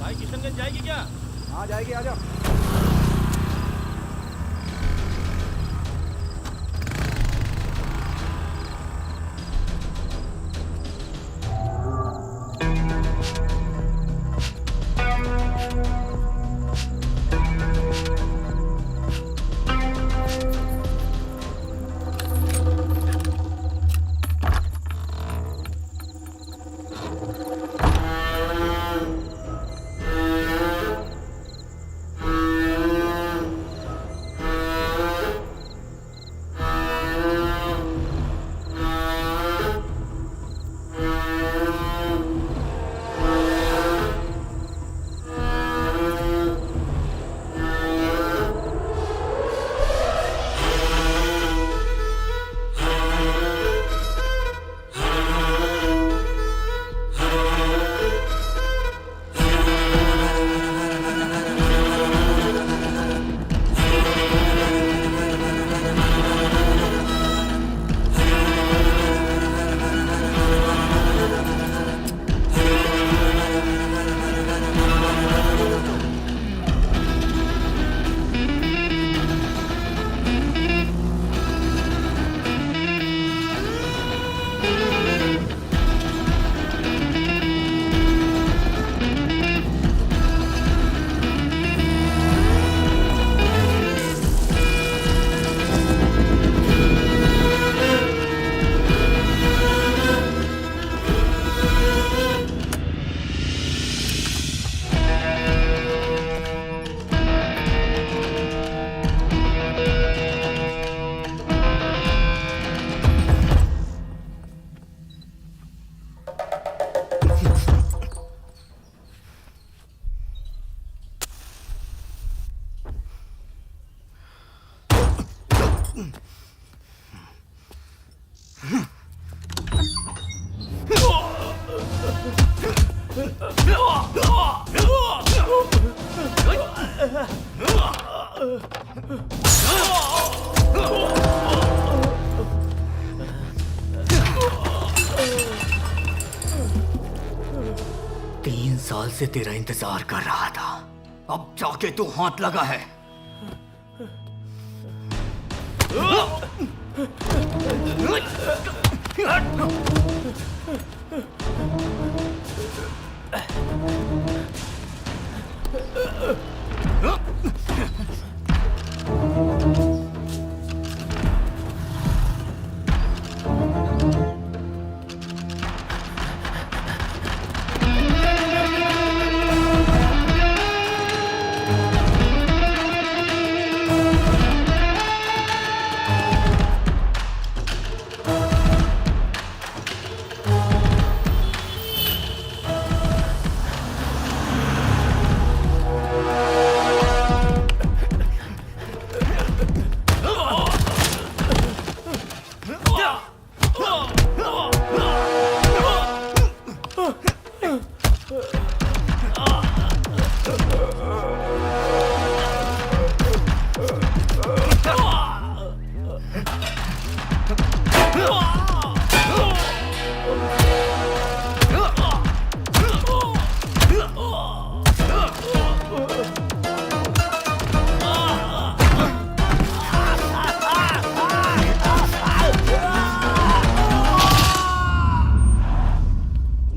भाई किशनगंज जाएगी क्या? हाँ जाएगी, आ जाओ। साल से तेरा इंतजार कर रहा था, अब जाके तू हाथ लगा है।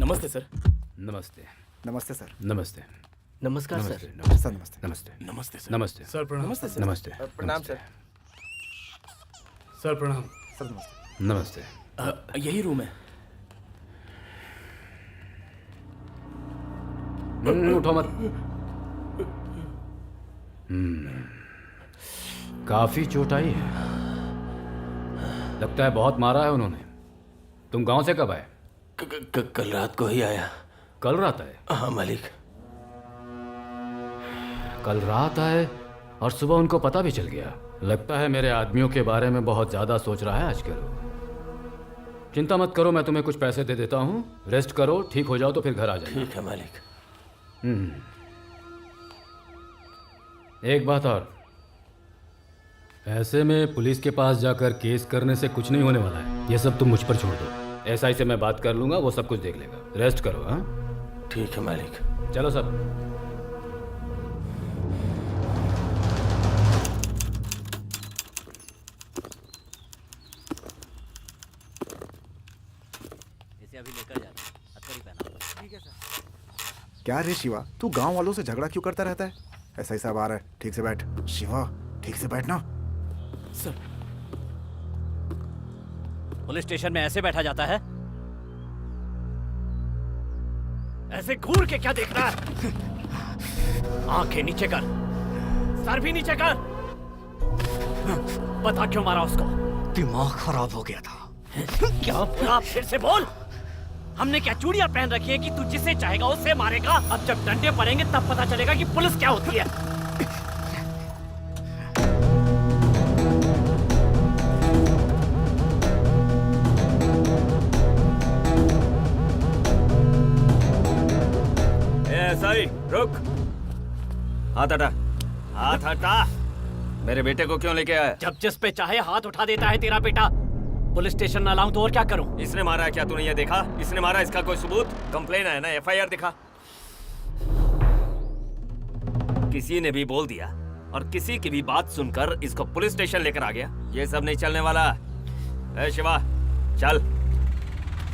नमस्ते सर। नमस्ते। नमस्ते सर। नमस्ते। नमस्कार सर। सर नमस्ते। नमस्ते। नमस्ते सर। नमस्ते सर प्रणाम। नमस्ते सर। नमस्ते। प्रणाम सर। सर प्रणाम। सर नमस्ते। नमस्ते। यही रूम है। उठो मत। काफी चोट आई है, लगता है बहुत मारा है उन्होंने। तुम गांव से कब आए? कल रात को ही आया। कल रात आए? हाँ मालिक। कल रात आए और सुबह उनको पता भी चल गया। लगता है मेरे आदमियों के बारे में बहुत ज्यादा सोच रहा है आजकल। चिंता मत करो, मैं तुम्हें कुछ पैसे दे देता हूँ, रेस्ट करो, ठीक हो जाओ तो फिर घर आ जाओ। ठीक है मालिक। एक बात और, ऐसे में पुलिस के पास जाकर केस करने से कुछ नहीं होने वाला है। ये सब तुम मुझ पर छोड़ दो। SI से मैं बात कर लूंगा, वो सब कुछ देख लेगा। रेस्ट करो। हाँ ठीक है मालिक। चलो सब। क्या रे शिवा, तू गांव वालों से झगड़ा क्यों करता रहता है? ऐसा ही सब आ रहा है। ठीक से बैठ शिवा, ठीक से बैठ ना। सर, पुलिस स्टेशन में ऐसे बैठा जाता है? ऐसे घूर के क्या देख रहा है? आंखें नीचे कर, सर भी नीचे कर। बता क्यों मारा उसको? दिमाग खराब हो गया था। क्या बोला? फिर से बोल। हमने क्या चूड़ियां पहन रखी है कि तू जिसे चाहेगा उसे मारेगा? अब जब डंडे पड़ेंगे तब पता चलेगा कि पुलिस क्या होती है। ऐसा ही रुक। हाथ हटा, हाथ हटा। मेरे बेटे को क्यों लेके आया? जब जिस पे चाहे हाथ उठा देता है तेरा बेटा। पुलिस स्टेशन न लाऊं तो और क्या करूं? इसने मारा है क्या? तूने ये देखा? इसने मारा, इसका कोई सबूत? कंप्लेन है ना, एफआईआर दिखा। किसी ने भी बोल दिया और किसी की भी बात सुनकर इसको पुलिस स्टेशन लेकर आ गया। ये सब नहीं चलने वाला। ए शिवा, चल।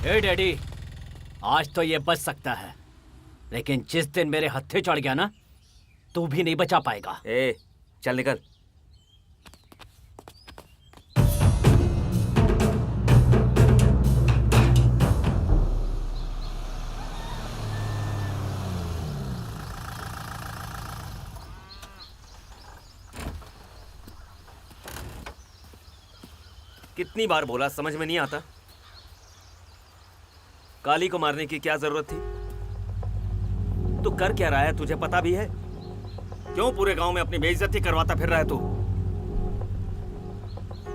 ए डैडी, आज तो ये बच सकता है, लेकिन जिस दिन मेरे हत्थे चढ़ गया ना, तू भी नहीं बचा पाएगा। ए, चल निकल। कितनी बार बोला, समझ में नहीं आता? काली को मारने की क्या जरूरत थी? तू कर क्या रहा है, तुझे पता भी है? क्यों पूरे गांव में अपनी बेइज्जती करवाता फिर रहा है तू?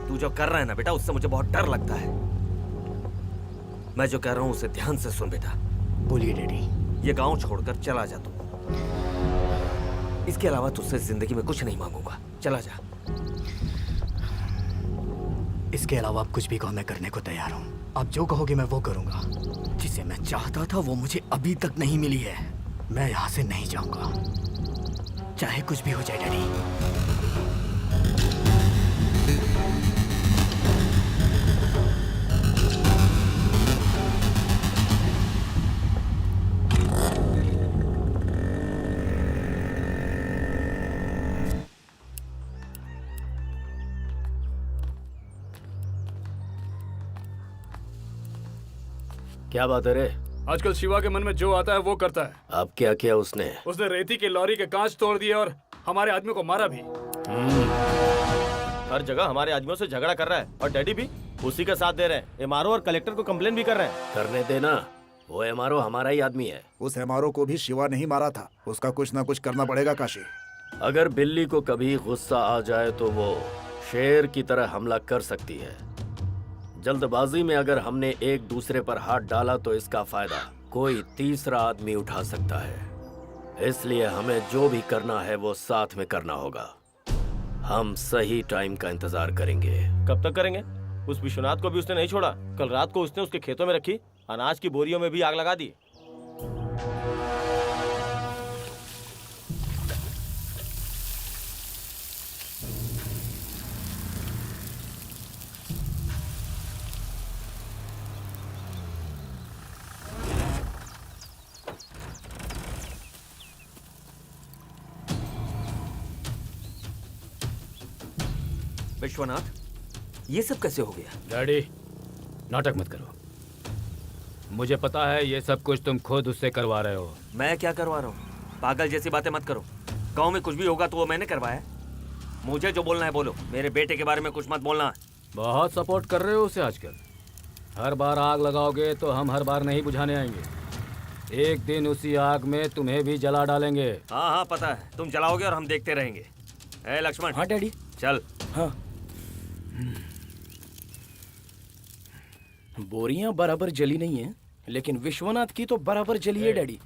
तू जो कर रहा है ना बेटा, उससे मुझे बहुत डर लगता है। मैं जो कह रहा हूं उसे ध्यान से सुन बेटा। बोलिए डैडी। ये गांव छोड़कर चला जा तू। इसके अलावा तुझसे जिंदगी में कुछ नहीं मांगूंगा। चला जा। इसके अलावा आप कुछ भी कहो, मैं करने को तैयार हूँ। आप जो कहोगे मैं वो करूँगा। जिसे मैं चाहता था वो मुझे अभी तक नहीं मिली है। मैं यहाँ से नहीं जाऊँगा, चाहे कुछ भी हो जाए डैडी। क्या बात है रे? आजकल शिवा के मन में जो आता है वो करता है। अब क्या किया उसने? उसने रेती की लॉरी के कांच तोड़ दिए और हमारे आदमी को मारा भी। हर जगह हमारे आदमियों से झगड़ा कर रहा है और डैडी भी उसी का साथ दे रहे हैं। एमआरओ और कलेक्टर को कंप्लेन भी कर रहे हैं। करने देना, वो एमआरओ हमारा ही आदमी है। उस एमआरओ को भी शिवा नहीं मारा था। उसका कुछ ना कुछ करना पड़ेगा काशी। अगर बिल्ली को कभी गुस्सा आ जाए तो वो शेर की तरह हमला कर सकती है। जल्दबाजी में अगर हमने एक दूसरे पर हाथ डाला तो इसका फायदा कोई तीसरा आदमी उठा सकता है। इसलिए हमें जो भी करना है वो साथ में करना होगा। हम सही टाइम का इंतजार करेंगे। कब तक करेंगे? उस विश्वनाथ को भी उसने नहीं छोड़ा। कल रात को उसने उसके खेतों में रखी अनाज की बोरियों में भी आग लगा दी। विश्वनाथ, ये सब कैसे हो गया? डैडी, नाटक मत करो। मुझे पता है ये सब कुछ तुम खुद उससे करवा रहे हो। मैं क्या करवा रहा हूँ? पागल जैसी बातें मत करो। गांव में कुछ भी होगा तो वो मैंने करवाया। मुझे जो बोलना है बोलो। मेरे बेटे के बारे में कुछ मत बोलना। बहुत सपोर्ट कर रहे हो उसे आजकल। हर बार आग लगाओगे तो हम हर बार नहीं बुझाने आएंगे। एक दिन उसी आग में तुम्हें भी जला डालेंगे। हाँ हाँ पता है, तुम जलाओगे और हम देखते रहेंगे। ए लक्ष्मण। हाँ डैडी। चल। हाँ। बोरियां बराबर जली नहीं है, लेकिन विश्वनाथ की तो बराबर जली है डैडी।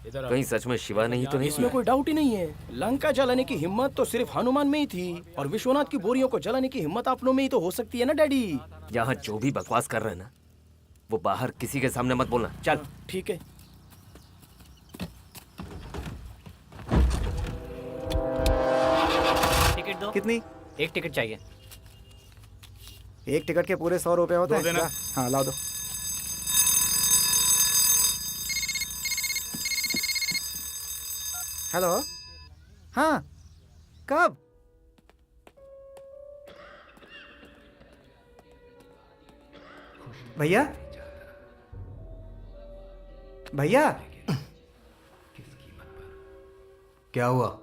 इधर आओ। कहीं सच में शिवा नहीं तो नहीं? इसमें कोई डाउट ही नहीं है। लंका जलाने की हिम्मत तो सिर्फ हनुमान में ही थी, और विश्वनाथ की बोरियों को जलाने की हिम्मत आप में ही तो हो सकती है ना डैडी। यहाँ जो भी बकवास कर रहे हैं ना, वो बाहर किसी के सामने मत बोलना। चल। ठीक है। टिकट दो। कितनी? एक टिकट चाहिए। एक टिकट के पूरे 100 रुपए होते हैं। देना। हाँ ला दो। हेलो। हाँ, कब? भैया, भैया, क्या हुआ?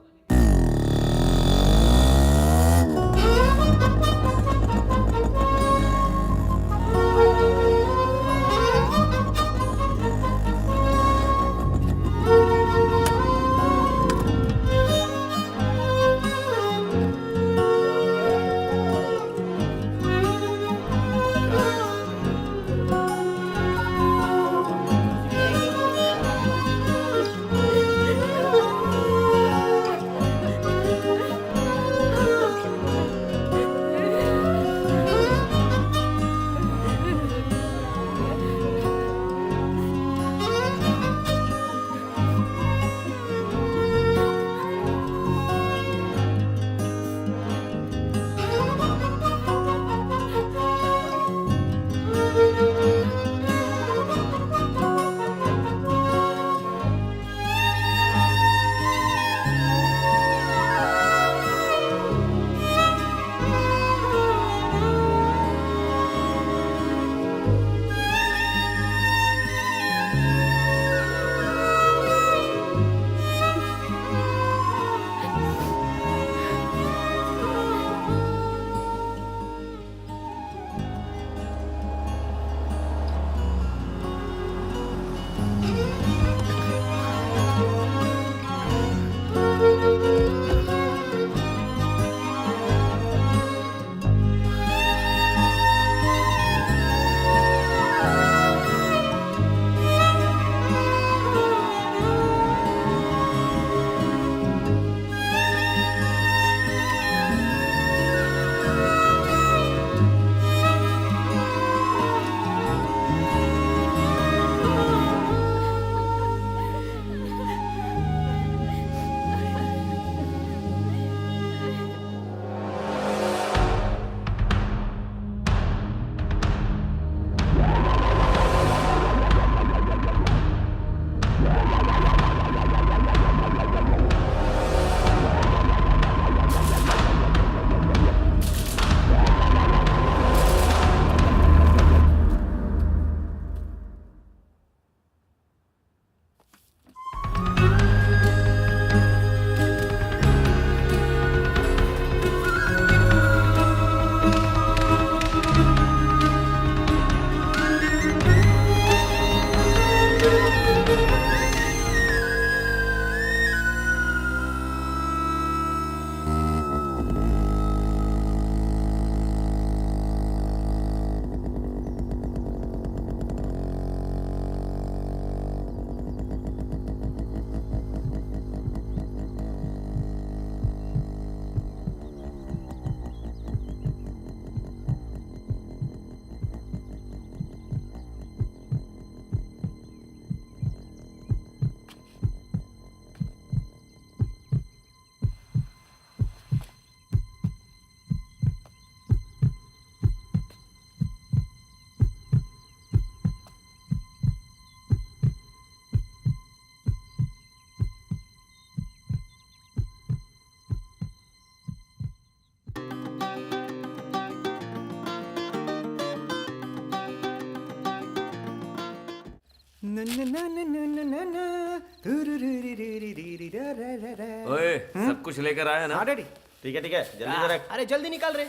ओए, सब कुछ लेकर आया ना? हाँ डैडी। ठीक है जल्दी से रख। अरे जल्दी निकाल रहे।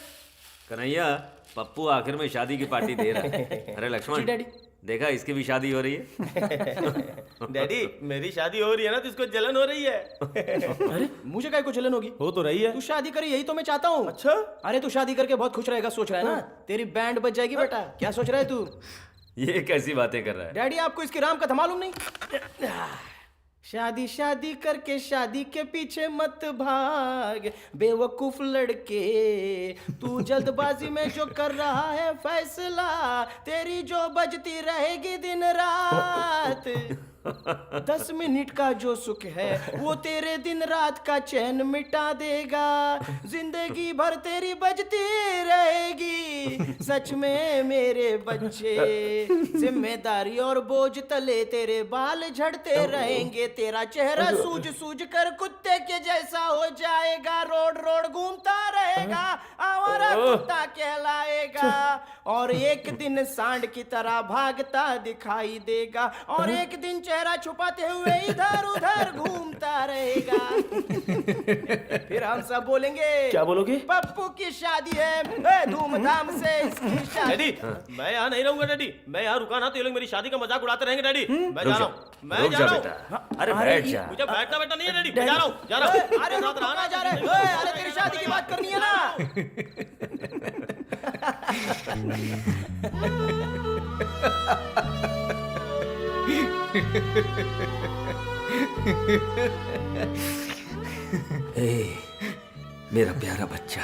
कन्हैया, पप्पू आखिर में शादी की पार्टी दे रहा है। अरे लक्ष्मण, डैडी। देखा इसकी भी शादी हो रही है। डैडी मेरी शादी हो रही है ना तो इसको जलन हो रही है। अरे मुझे काय को जलन होगी? हो तो रही है। तू शादी करी यही तो मैं चाहता हूँ। अच्छा? अरे तू शादी करके बहुत खुश रहेगा सोच रहा है ना? तेरी बैंड बज जाएगी बेटा। क्या सोच रहा है तू? ये कैसी बातें कर रहा है? डैडी आपको इसकी राम कथा मालूम नहीं? शादी शादी करके शादी के पीछे मत भाग बेवकूफ लड़के, तू जल्दबाजी में जो कर रहा है फैसला तेरी जो बजती रहेगी दिन रात। 10 मिनट का जो सुख है वो तेरे दिन रात का चैन मिटा देगा। जिंदगी भर तेरी बजती रहेगी सच में मेरे बच्चे। जिम्मेदारी और बोझ तले तेरे बाल झड़ते रहेंगे। तेरा चेहरा सूज सूज कर कुत्ते के जैसा हो जाएगा। रोड रोड घूमता रहेगा, आवारा कुत्ता कहलाएगा। और एक दिन सांड की तरह भागता दिखाई देगा। और एक दिन चेहरा छुपाते हुए इधर उधर घूमता रहेगा। फिर हम सब बोलेंगे, क्या बोलोगे? पप्पू की शादी है, धूमधाम से इसकी शादी। डैडी मैं यहाँ नहीं रहूंगा डैडी। मैं यहाँ रुका ना तो ये लोग मेरी शादी का मजाक उड़ाते रहेंगे डैडी। मैं जा रहा हूँ, मैं जा रहा हूँ। अरे बैठ जा। मुझे बैठना बैठना नहीं है डैडी। मैं जा रहा हूँ, जा रहा हूँ। अरे रुक, कहाँ जा रहे हैं? अरे तेरी शादी की बात करनी है ना। मेरा प्यारा बच्चा,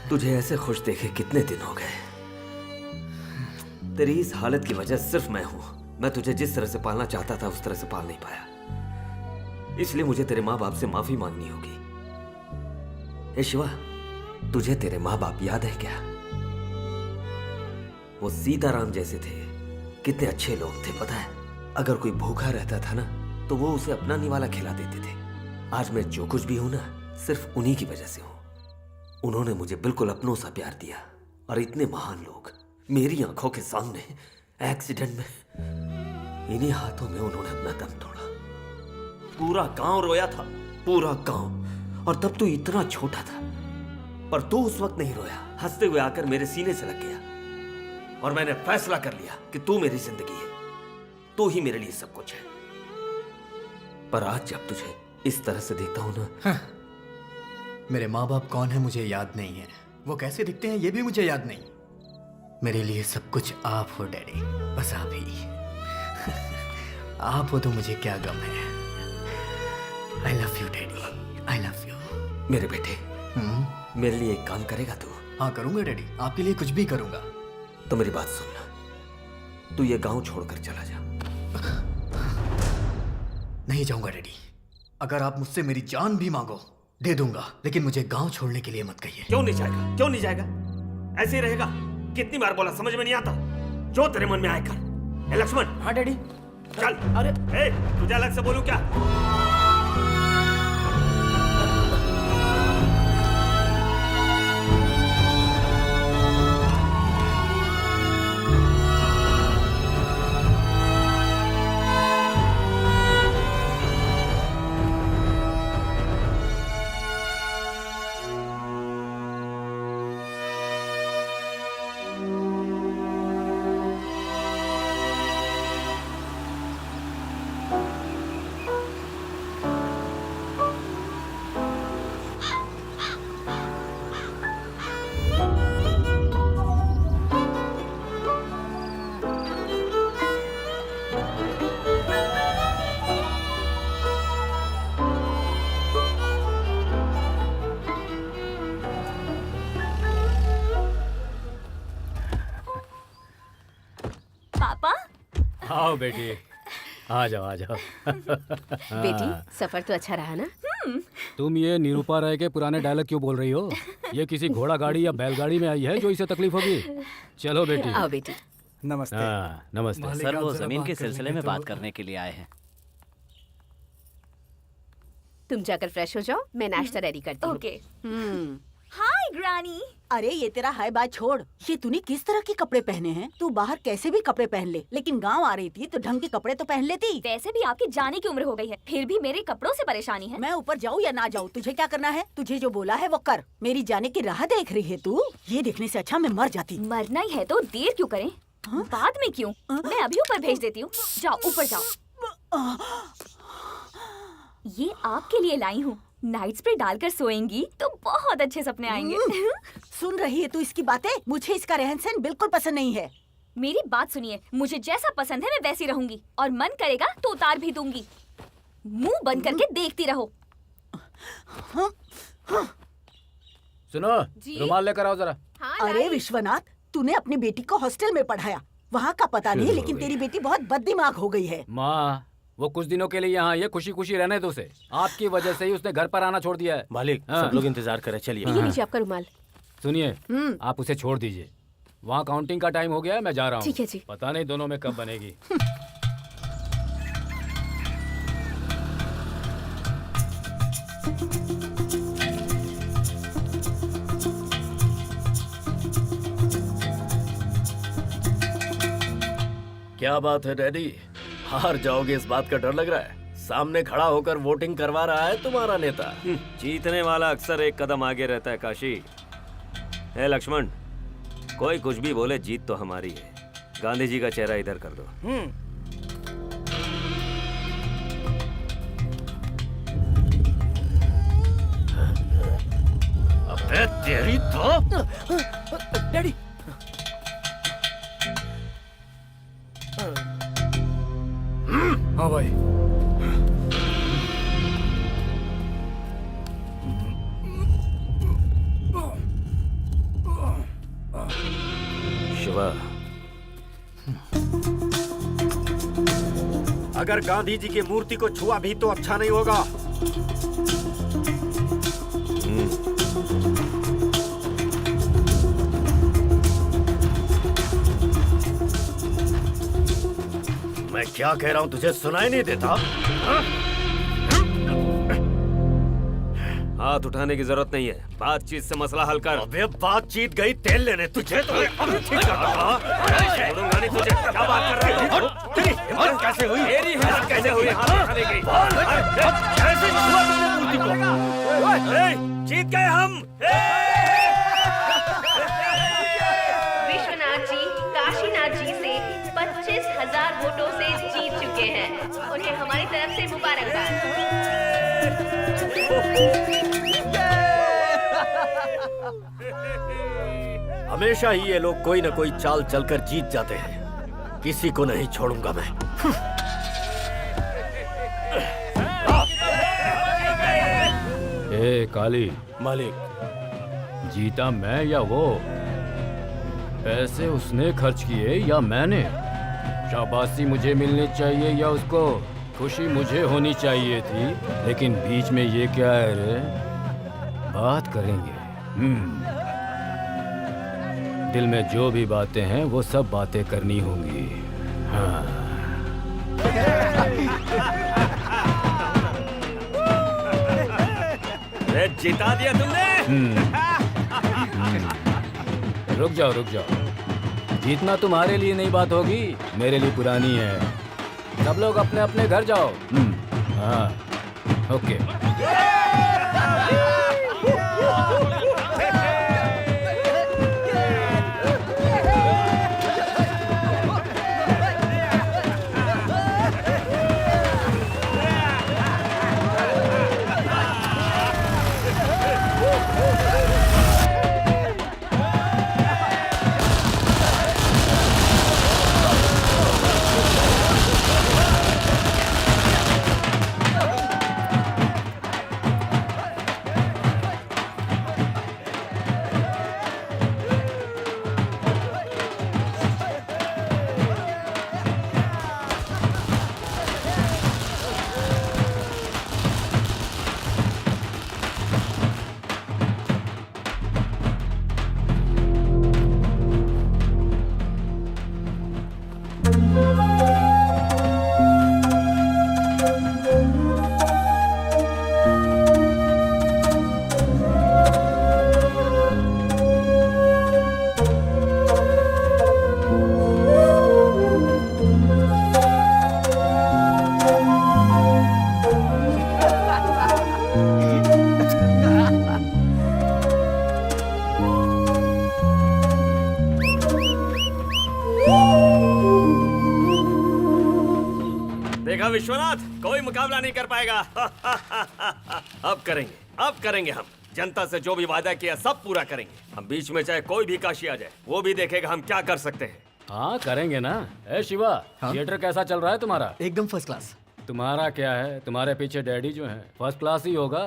तुझे ऐसे खुश देखे कितने दिन हो गए। तेरी इस हालत की वजह सिर्फ मैं हूं। मैं तुझे जिस तरह से पालना चाहता था उस तरह से पाल नहीं पाया, इसलिए मुझे तेरे माँ बाप से माफी मांगनी होगी। ए शिवा, तुझे तेरे माँ बाप याद है क्या? वो सीताराम जैसे थे, कितने अच्छे लोग थे पता है। अगर कोई भूखा रहता था ना तो वो उसे अपना निवाला खिला देते थे। आज मैं जो कुछ भी हूं ना सिर्फ उन्हीं की वजह से हूं। उन्होंने मुझे बिल्कुल अपनों सा प्यार दिया। और इतने महान लोग मेरी आंखों के सामने एक्सीडेंट में, इन्हीं हाथों में उन्होंने अपना दम तोड़ा। पूरा गांव रोया था, पूरा गांव। और तब तू इतना छोटा था, पर तू उस वक्त नहीं रोया। हंसते हुए आकर मेरे सीने से लग गया और मैंने फैसला कर लिया कि तू मेरी जिंदगी है, तू ही मेरे लिए सब कुछ है। पर आज जब तुझे इस तरह से देखता हूं ना, मेरे माँ बाप कौन है मुझे याद नहीं है, वो कैसे दिखते हैं ये भी मुझे याद नहीं। मेरे लिए सब कुछ आप हो डैडी, बस आप ही। आप हो तो मुझे क्या गम है। I love you daddy, I love you. मेरे बेटे, मेरे लिए एक काम करेगा तू? हाँ करूंगा डैडी, आपके लिए कुछ भी करूंगा। तो मेरी बात सुनना, तू ये गांव छोड़कर चला जा। नहीं जाऊंगा डैडी। अगर आप मुझसे मेरी जान भी मांगो दे दूंगा, लेकिन मुझे गांव छोड़ने के लिए मत कहिए। क्यों नहीं जाएगा? क्यों नहीं जाएगा? ऐसे ही रहेगा? कितनी बार बोला, समझ में नहीं आता? जो तेरे मन में आए कर। ए लक्ष्मण। हाँ डैडी। चल। अरे तुझे अलग से बोलूं क्या? आओ बेटी, आ जाओ आ जाओ। बेटी सफर तो अच्छा रहा ना? तुम ये निरूपा राय के पुराने डायलॉग क्यों बोल रही हो? ये किसी घोड़ा गाड़ी या बैलगाड़ी में आई है जो इसे तकलीफ होगी? चलो बेटी। आओ बेटी। नमस्ते। हाँ नमस्ते। सर वो जमीन के सिलसिले में बात करने के लिए आए हैं। तुम जाकर फ्रेश हो जाओ, मैं नाश्ता रेडी करती हूँ। ओके। हाय ग्रानी। अरे ये तेरा हाय बात छोड़, ये तूने किस तरह के कपड़े पहने हैं? तू बाहर कैसे भी कपड़े पहन ले, लेकिन गांव आ रही थी तो ढंग के कपड़े तो पहन लेती। वैसे भी आपकी जाने की उम्र हो गई है, फिर भी मेरे कपड़ों से परेशानी है। मैं ऊपर जाऊँ या ना जाऊँ, तुझे क्या करना है? तुझे जो बोला है वो कर। मेरी जाने की राह देख रही है तू? ये देखने से अच्छा मैं मर जाती। मरना ही है तो देर क्यों करें? बाद में क्यों? मैं अभी ऊपर भेज देती हूँ। जाओ ऊपर जाओ। ये आपके लिए लाई हूँ। नाइट स्प्रे डालकर सोएंगी तो बहुत अच्छे सपने आएंगे। सुन रही है तू इसकी बातें? मुझे इसका रहन सहन बिल्कुल पसंद नहीं है। मेरी बात सुनिए, मुझे जैसा पसंद है मैं वैसी रहूंगी, और मन करेगा तो उतार भी दूंगी। मुंह बंद करके देखती रहो। सुनो, रुमाल लेकर आओ जरा। अरे विश्वनाथ, तूने अपनी बेटी को हॉस्टल में पढ़ाया, वहाँ का पता नहीं, लेकिन तेरी बेटी बहुत बददिमाग हो गई है। माँ, वो कुछ दिनों के लिए यहाँ ये खुशी खुशी रहने दो उसे। आपकी वजह से ही उसने घर पर आना छोड़ दिया है। मालिक, हाँ। सब लोग इंतजार करें, चलिए। ये लीजिए आपका रुमाल। सुनिए, आप उसे छोड़ दीजिए। वहाँ काउंटिंग का टाइम हो गया है, मैं जा रहा हूँ। ठीक है जी। पता नहीं दोनों में कब बनेगी। क्या बात है डैडी, हार जाओगे इस बात का डर लग रहा है? सामने खड़ा होकर वोटिंग करवा रहा है तुम्हारा नेता। जीतने वाला अक्सर एक कदम आगे रहता है काशी। है लक्ष्मण, कोई कुछ भी बोले, जीत तो हमारी है। गांधी जी का चेहरा इधर कर दो। अबे तेरी तो डैडी, हाँ भाई। शिवा, अगर गांधी जी की मूर्ति को छुआ भी तो अच्छा नहीं होगा। मैं क्या कह रहा हूं तुझे सुनाई नहीं देता? हाथ उठाने की जरूरत नहीं है, बातचीत से मसला हल कर। अबे बातचीत गई तेल लेने, तुझे तो अभी ठीक करता। छोड़ूंगा नहीं तुझे। क्या बात कर रहा है? तेरी हिम्मत कैसे हुई? मेरी हिम्मत कैसे हुई हाथ उठाने की? कैसे छुआ तुमने मूर्ति को? जीत गए हम। विश्वनाथ जी काशीनाथ जी से 25,000 वोटों से जीत चुके हैं। उन्हें हमारी तरफ से मुबारकबाद। हमेशा ही ये लोग कोई न कोई चाल चलकर जीत जाते हैं। किसी को नहीं छोड़ूंगा मैं। ए काली, मालिक, जीता मैं या वो? पैसे उसने खर्च किए या मैंने? शाबाशी मुझे मिलनी चाहिए या उसको? खुशी मुझे होनी चाहिए थी, लेकिन बीच में ये क्या है रे? बात करेंगे। दिल में जो भी बातें हैं वो सब बातें करनी होंगी। हाँ। जिता दिया तुमने। रुक जाओ रुक जाओ। जीतना तुम्हारे लिए नई बात होगी, मेरे लिए पुरानी है। सब लोग अपने अपने घर जाओ। हाँ, ओके। देखा विश्वनाथ, कोई मुकाबला नहीं कर पाएगा। अब करेंगे हम। जनता से जो भी वादा किया सब पूरा करेंगे। हम बीच में चाहे कोई भी काशी आ जाए, वो भी देखेगा हम क्या कर सकते हैं। हाँ करेंगे ना। ए शिवा, थिएटर कैसा चल रहा है तुम्हारा? एकदम फर्स्ट क्लास। तुम्हारा क्या है, तुम्हारे पीछे डैडी जो है फर्स्ट क्लास ही होगा।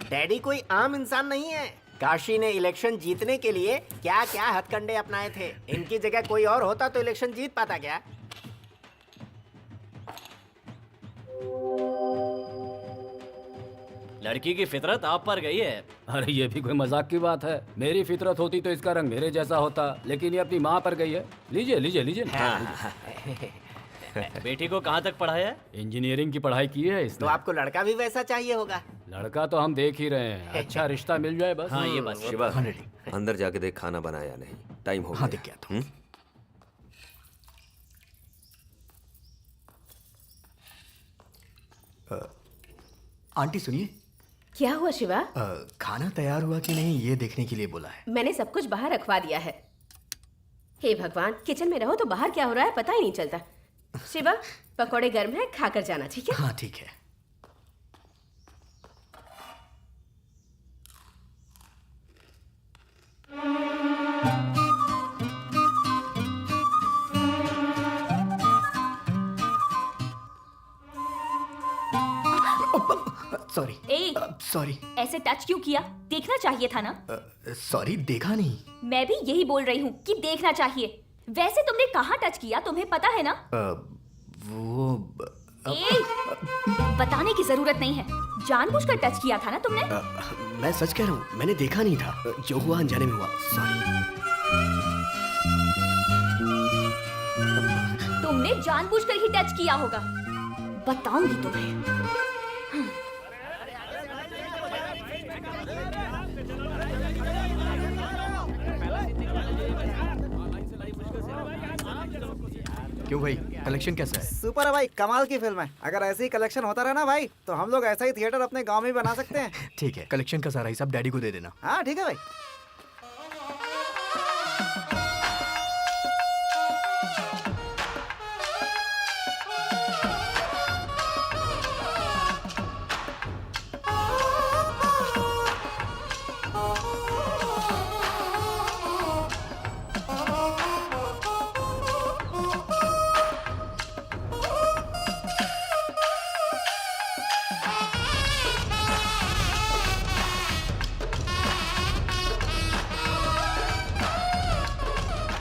डैडी कोई आम इंसान नहीं है, काशी ने इलेक्शन जीतने के लिए क्या क्या हथकंडे अपनाए थे। इनकी जगह कोई और होता तो इलेक्शन जीत पाता क्या? लड़की की फितरत आप पर गई है। अरे ये भी कोई मजाक की बात है। मेरी फितरत होती तो इसका रंग मेरे जैसा होता, लेकिन ये अपनी माँ पर गई है। लीजिए लीजिए लीजिए ना। बेटी को कहाँ तक पढ़ाया है? इंजीनियरिंग की पढ़ाई की है तो इसने। आपको लड़का भी वैसा चाहिए होगा। लड़का तो हम देख ही रहे हैं, अच्छा रिश्ता मिल जाए बस। हाँ ये बस। शिवा, अंदर जाके देख खाना बनाया या नहीं। टाइम हो हाँ गया। देख के आता हूँ। आंटी सुनिए, क्या हुआ शिवा? खाना तैयार हुआ कि नहीं ये देखने के लिए बोला है। मैंने सब कुछ बाहर रखवा दिया है। हे भगवान, किचन में रहो तो बाहर क्या हो रहा है पता ही नहीं चलता। शिवा, पकौड़े गर्म है, खाकर जाना, ठीक है? हाँ ठीक है। सॉरी ए, सॉरी ऐसे टच क्यों किया? देखना चाहिए था ना। सॉरी, देखा नहीं। मैं भी यही बोल रही हूँ कि देखना चाहिए। वैसे तुमने कहाँ टच किया, तुम्हें पता है ना? वो ए, बताने की जरूरत नहीं है। जानबूझकर टच किया था ना तुमने? मैं सच कह रहा हूँ, मैंने देखा नहीं था। जो हुआ अनजाने में हुआ। सॉरी। तुमने जानबूझकर ही टच किया होगा। बताऊंगी तुम्हें। क्यों भाई, कलेक्शन कैसा है? सुपर है भाई, कमाल की फिल्म है। अगर ऐसे ही कलेक्शन होता रहा ना भाई, तो हम लोग ऐसा ही थिएटर अपने गांव में भी बना सकते हैं। ठीक है, कलेक्शन का सारा हिसाब डैडी को दे देना। हाँ ठीक है भाई।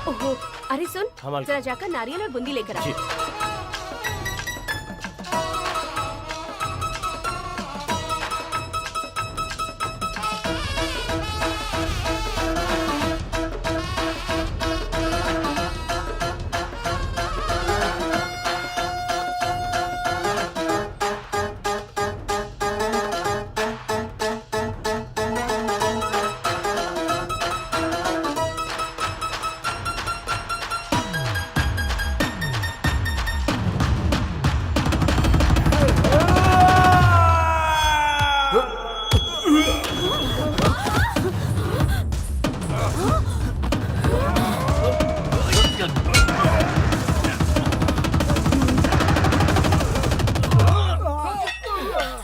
ओहो, अरे सुन, हाँ, जरा जाकर नारियल और बूंदी लेकर आ।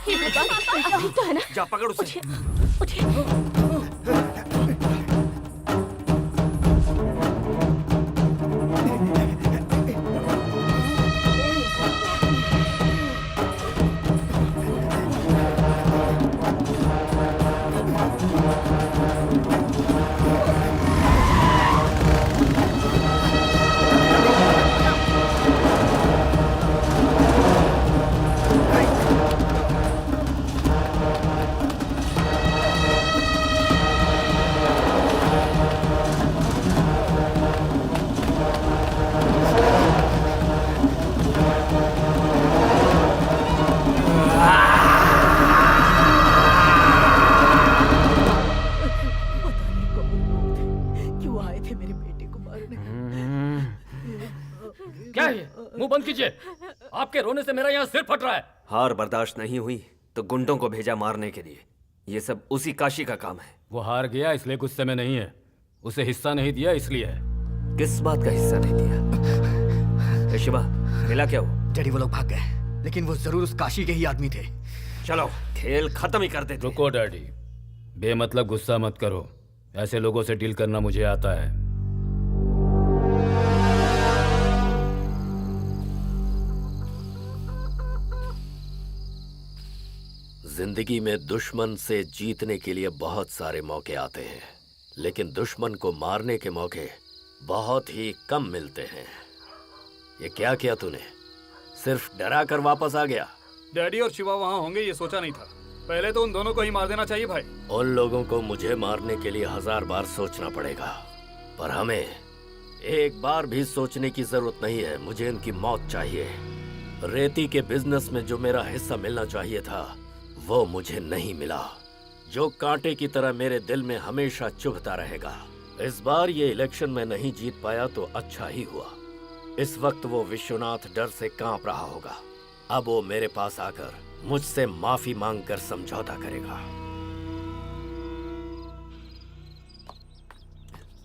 हे भगवान, अभी तो है ना? जा पकड़ उसे। उठिए। क्यों आए थे मेरे बेटे को मारने? क्या है ये? मुंह बंद कीजिए। आपके रोने से मेरा यहाँ सिर फट रहा है। हार बर्दाश्त नहीं हुई तो गुंडों को भेजा मारने के लिए। ये सब उसी काशी का काम है। वो हार गया इसलिए गुस्से में नहीं है। उसे हिस्सा नहीं दिया इसलिए है। किस बात का हिस्सा नहीं दिया? शिवा, मिला क्या वो? डैडी वो लोग भाग गए, लेकिन वो जरूर उस काशी के ही आदमी थे। चलो खेल खत्म ही कर देते। रुको डैडी, बेमतलब गुस्सा मत करो। ऐसे लोगों से डील करना मुझे आता है। जिंदगी में दुश्मन से जीतने के लिए बहुत सारे मौके आते हैं, लेकिन दुश्मन को मारने के मौके बहुत ही कम मिलते हैं। ये क्या किया तूने? सिर्फ डरा कर वापस आ गया? डैडी और शिवा वहाँ होंगे ये सोचा नहीं था। पहले तो उन दोनों को ही मार देना चाहिए भाई। उन लोगों को मुझे मारने के लिए 1000 बार सोचना पड़ेगा, पर हमें एक बार भी सोचने की जरूरत नहीं है। मुझे इनकी मौत चाहिए। रेती के बिजनेस में जो मेरा हिस्सा मिलना चाहिए था वो मुझे नहीं मिला, जो कांटे की तरह मेरे दिल में हमेशा चुभता रहेगा। इस बार ये इलेक्शन में नहीं जीत पाया तो अच्छा ही हुआ। इस वक्त वो विश्वनाथ डर से कांप रहा होगा। अब वो मेरे पास आकर मुझसे माफी मांगकर समझौता करेगा।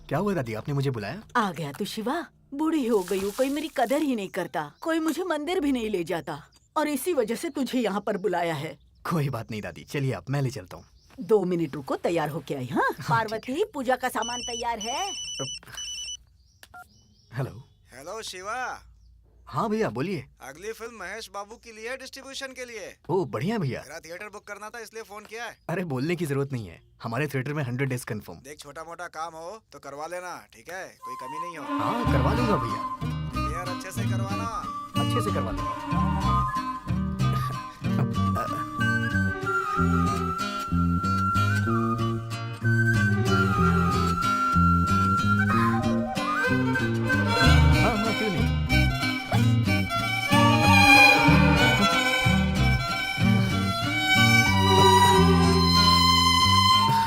क्या हुआ दादी, आपने मुझे बुलाया? आ गया तू शिवा? बूढ़ी हो गई हूँ, कोई मेरी कदर ही नहीं करता, कोई मुझे मंदिर भी नहीं ले जाता, और इसी वजह से तुझे यहाँ पर बुलाया है। कोई बात नहीं दादी, चलिए आप, मैं ले चलता हूँ। 2 मिनट रुको, तैयार होके आई। हाँ पार्वती, पूजा का सामान तैयार है? हेलो। हेलो शिवा। हाँ भैया बोलिए। अगली फिल्म महेश बाबू की लिए डिस्ट्रीब्यूशन के लिए। ओह बढ़िया भैया। मेरा थिएटर बुक करना था इसलिए फोन किया है। अरे बोलने की जरूरत नहीं है, हमारे थिएटर में 100 डेज कंफर्म। देख छोटा मोटा काम हो तो करवा लेना, ठीक है? कोई कमी नहीं हो। हाँ करवा लूंगा भैया। यार अच्छे से करवाना। अच्छे से करवा लूंगा। हाँ क्यों नहीं।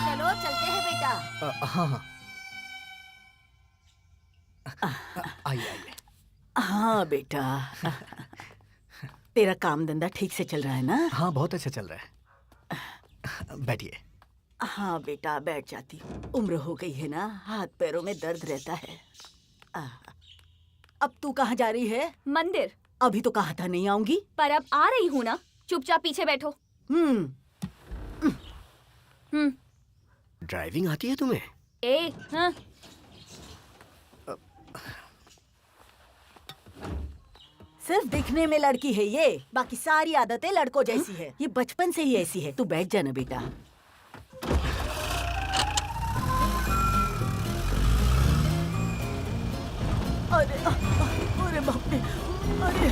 चलो चलते हैं बेटा। हाँ हाँ आइए आइए। हाँ बेटा, तेरा काम धंधा ठीक से चल रहा है ना? हाँ बहुत अच्छा चल रहा है। बैठिए। हाँ बेटा बैठ जाती हूँ। उम्र हो गई है ना, हाथ पैरों में दर्द रहता है। अब तू कहाँ जा रही है? मंदिर। अभी तो कहा था नहीं आऊंगी। पर अब आ रही हूँ ना, चुपचाप पीछे बैठो। ड्राइविंग आती है तुम्हें? हाँ। सिर्फ दिखने में लड़की है ये, बाकी सारी आदतें लड़कों जैसी है। ये बचपन से ही ऐसी है। तू बैठ जाना बेटा। अरे अरे बाप रे, अरे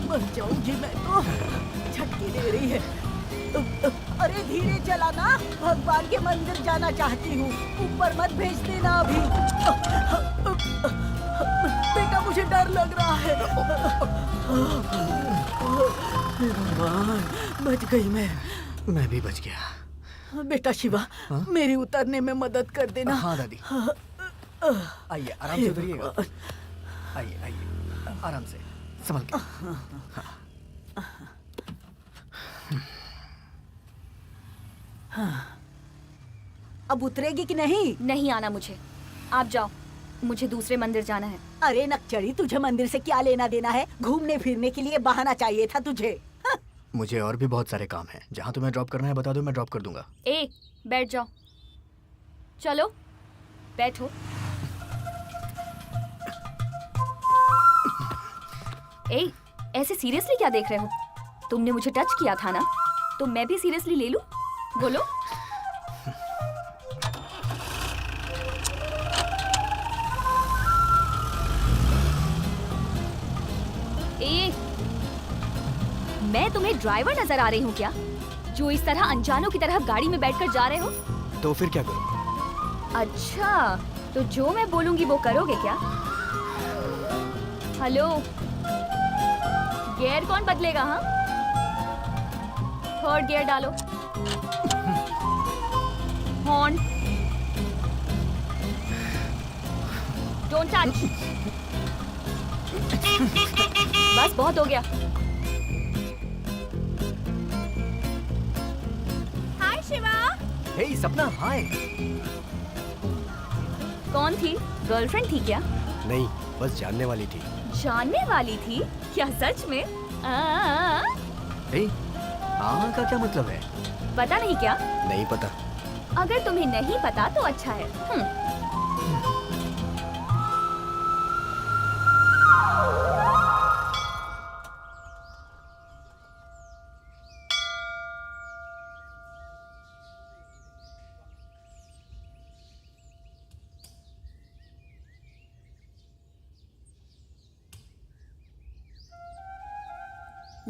मर जाऊंगी मैं तो। झटके दे रही है। अरे धीरे चलाना, भगवान के मंदिर जाना चाहती हूँ, ऊपर मत भेज देना अभी। बेटा मुझे डर लग रहा है। भगवान, बच गई मैं भी बच गया। बेटा शिवा, मेरी उतरने में मदद कर देना। हाँ दादी। आइए आराम से उतरिएगा। आइए आइए आराम से, संभल के। अब उतरेगी कि नहीं? नहीं आना मुझे, आप जाओ, मुझे दूसरे मंदिर जाना है। अरे नकचड़ी, तुझे मंदिर से क्या लेना देना है? घूमने फिरने के लिए बहाना चाहिए था तुझे। मुझे और भी बहुत सारे काम हैं। जहाँ तुम्हें ड्रॉप करना है बता दो, मैं ड्रॉप कर दूंगा। बैठ जाओ। चलो बैठो। ऐसे सीरियसली क्या देख रहे हो? तुमने मुझे टच किया था ना, तो मैं भी सीरियसली ले लूं? बोलो। मैं तुम्हें ड्राइवर नजर आ रही हूँ क्या, जो इस तरह अनजानों की तरह गाड़ी में बैठकर जा रहे हो? तो फिर क्या करूं? अच्छा, तो जो मैं बोलूंगी वो करोगे क्या? हेलो, गियर कौन बदलेगा? हाँ, थर्ड गियर डालो। Horn, don't touch. बस बहुत हो गया। हाय शिवा। हे सपना, हाय। कौन थी? गर्लफ्रेंड थी क्या? नहीं, बस जानने वाली थी। जानने वाली थी? क्या सच में? हे, का क्या मतलब है? पता नहीं क्या? नहीं पता। अगर तुम्हें नहीं पता तो अच्छा है।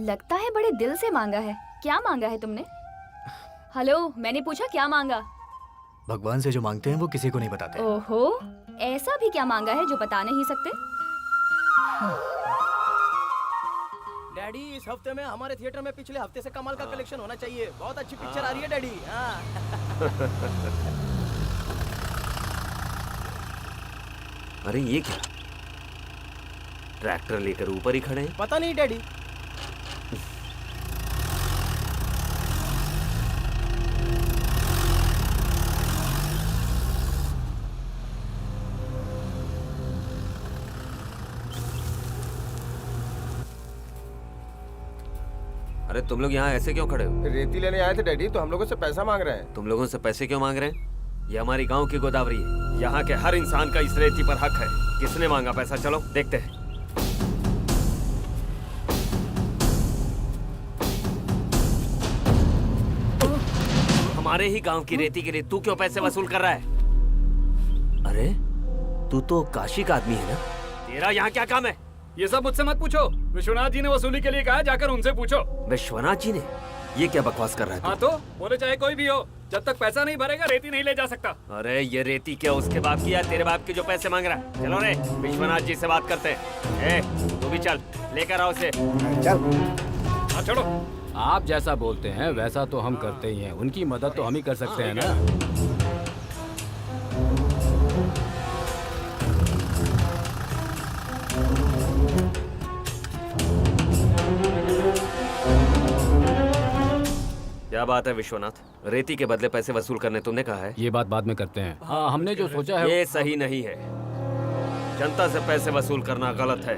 लगता है बड़े दिल से मांगा है। क्या मांगा है तुमने? हेलो, मैंने पूछा क्या मांगा? भगवान से जो मांगते हैं वो किसी को नहीं बताते। ओहो, ऐसा भी क्या मांगा है जो बता नहीं सकते? डैडी, इस हफ्ते में हमारे थिएटर में पिछले हफ्ते से कमाल का कलेक्शन होना चाहिए। बहुत अच्छी पिक्चर आ रही है डैडी। हाँ। अरे ये क्या, ट्रैक्टर लेकर ऊपर ही खड़े हैं। पता नहीं डैडी। अरे तुम लोग यहाँ ऐसे क्यों खड़े हो? रेती लेने आए थे डैडी, तो हम लोगों से पैसा मांग रहे हैं। तुम लोगों से पैसे क्यों मांग रहे हैं? ये हमारी गांव की गोदावरी है, यहाँ के हर इंसान का इस रेती पर हक है। किसने मांगा पैसा? चलो देखते हैं। हमारे ही गांव की रेती के लिए तू क्यों पैसे वसूल कर रहा है? अरे तू तो काशी का आदमी है ना? तेरा यहाँ क्या काम है? ये सब मुझसे मत पूछो। विश्वनाथ जी ने वसूली के लिए कहा है, जाकर उनसे पूछो। विश्वनाथ जी ने? ये क्या बकवास कर रहा है तू? हाँ तो बोले चाहे कोई भी हो, जब तक पैसा नहीं भरेगा रेती नहीं ले जा सकता। अरे ये रेती क्या उसके बाप की है? तेरे बाप के जो पैसे मांग रहा है। चलो रे, विश्वनाथ जी से बात करते हैं। तू भी चल, लेकर आओ उसे। चल। हाँ छोड़ो। आप जैसा बोलते हैं वैसा तो हम करते ही हैं। उनकी मदद तो हम ही कर सकते हैं ना। क्या बात है विश्वनाथ? रेती के बदले पैसे वसूल करने तुमने कहा है? ये बात बाद में करते हैं। हाँ, हमने जो सोचा है ये सही नहीं है। जनता से पैसे वसूल करना गलत है।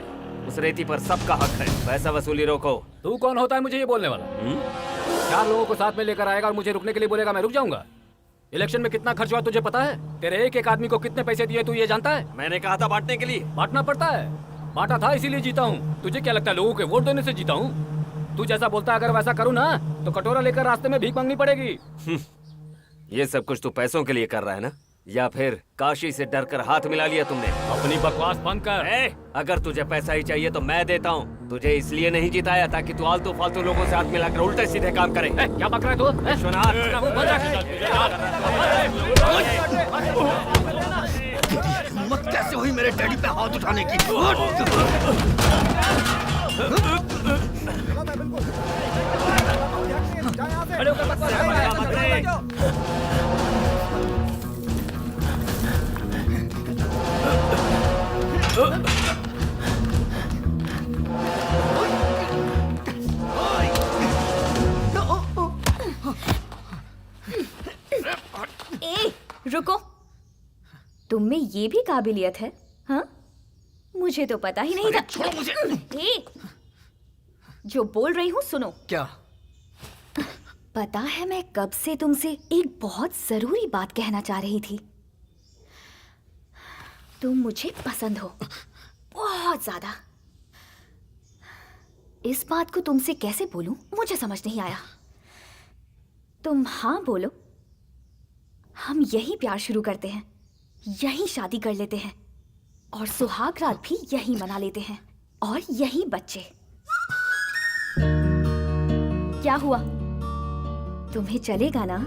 उस रेती पर सबका हक है। पैसा वसूली रोको। तू कौन होता है मुझे ये बोलने वाला? 4 लोगों को साथ में लेकर आएगा और मुझे रुकने के लिए बोलेगा, मैं रुक जाऊंगा? इलेक्शन में कितना खर्च हुआ तुझे पता है? तेरे एक एक आदमी को कितने पैसे दिए तू ये जानता है? मैंने कहा था बांटने के लिए। बांटना पड़ता है। बांटा था इसीलिए जीता हूँ। तुझे क्या लगता है लोगों के वोट देने से जीता हूँ? तू जैसा बोलता है अगर वैसा करूँ ना तो कटोरा लेकर रास्ते में भीख मांगनी पड़ेगी। ये सब कुछ तू पैसों के लिए कर रहा है ना? या फिर काशी से डर कर हाथ मिला लिया तुमने? अपनी बकवास बंद कर। अगर तुझे पैसा ही चाहिए तो मैं देता हूँ। तुझे इसलिए नहीं जिताया ताकि तू आलतू फालतू लोगों से हाथ मिलाकर उल्टे सीधे काम करे। क्या बक रहा है तू? हिम्मत कैसे हुई मेरे डैडी पे हाथ उठाने की? रुको, तुम में ये भी काबिलियत है? हाँ, मुझे तो पता ही नहीं था। छोड़ो मुझे। जो बोल रही हूँ सुनो। क्या? पता है मैं कब से तुमसे एक बहुत जरूरी बात कहना चाह रही थी। तुम मुझे पसंद हो बहुत ज्यादा। इस बात को तुमसे कैसे बोलूं मुझे समझ नहीं आया। तुम हाँ बोलो, हम यही प्यार शुरू करते हैं, यही शादी कर लेते हैं और सुहाग रात भी यही मना लेते हैं और यही बच्चे। क्या हुआ? तुम्हें चलेगा ना?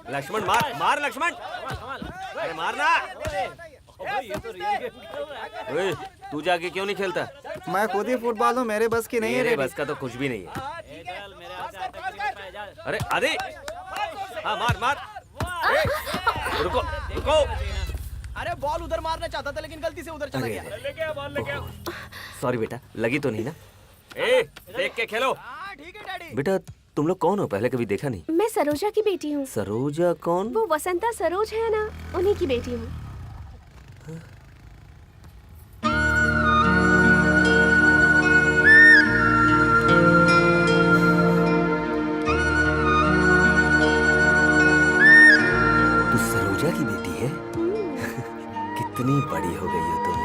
लक्ष्मण मार मार लक्ष्मण। अरे मारना। ओए, तू जाके क्यों नहीं खेलता? मैं खुद ही फुटबॉल हूँ, मेरे बस की नहीं है। मेरे बस का तो कुछ भी नहीं है। अरे आदि, हाँ मार मार। रुको रुको। अरे बॉल उधर मारना चाहता था लेकिन गलती से उधर चला गया। सॉरी बेटा, लगी तो नहीं ना? ए, देख के खेलो। हाँ ठीक है डैडी। बेटा तुम लोग कौन हो? पहले कभी देखा नहीं। मैं सरोजा की बेटी हूँ। सरोजा कौन? वो वसंता सरोज है ना, उन्हीं की बेटी हूँ। तू सरोजा की बेटी है? कितनी बड़ी हो गई हो तुम।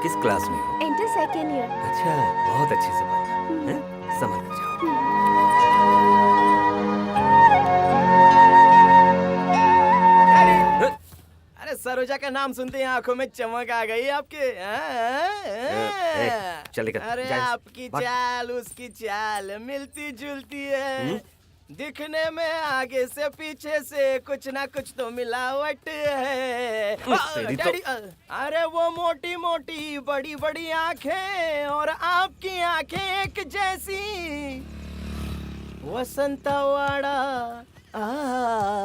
किस क्लास में हो? Inter second year. अच्छा, बहुत अच्छे से पढ़ना हैं? समझ जाओ। अरे सरोजा का नाम सुनते ही आंखों में चमक आ गई आपके। चल निकल, अरे जा। आपकी भाग। चाल उसकी चाल मिलती जुलती है। दिखने में आगे से पीछे से कुछ ना कुछ तो मिलावट है। तेरी तो- डैडी, अरे वो मोटी मोटी बड़ी बड़ी आंखें और आपकी आंखें एक जैसी। वसंतवाड़ा,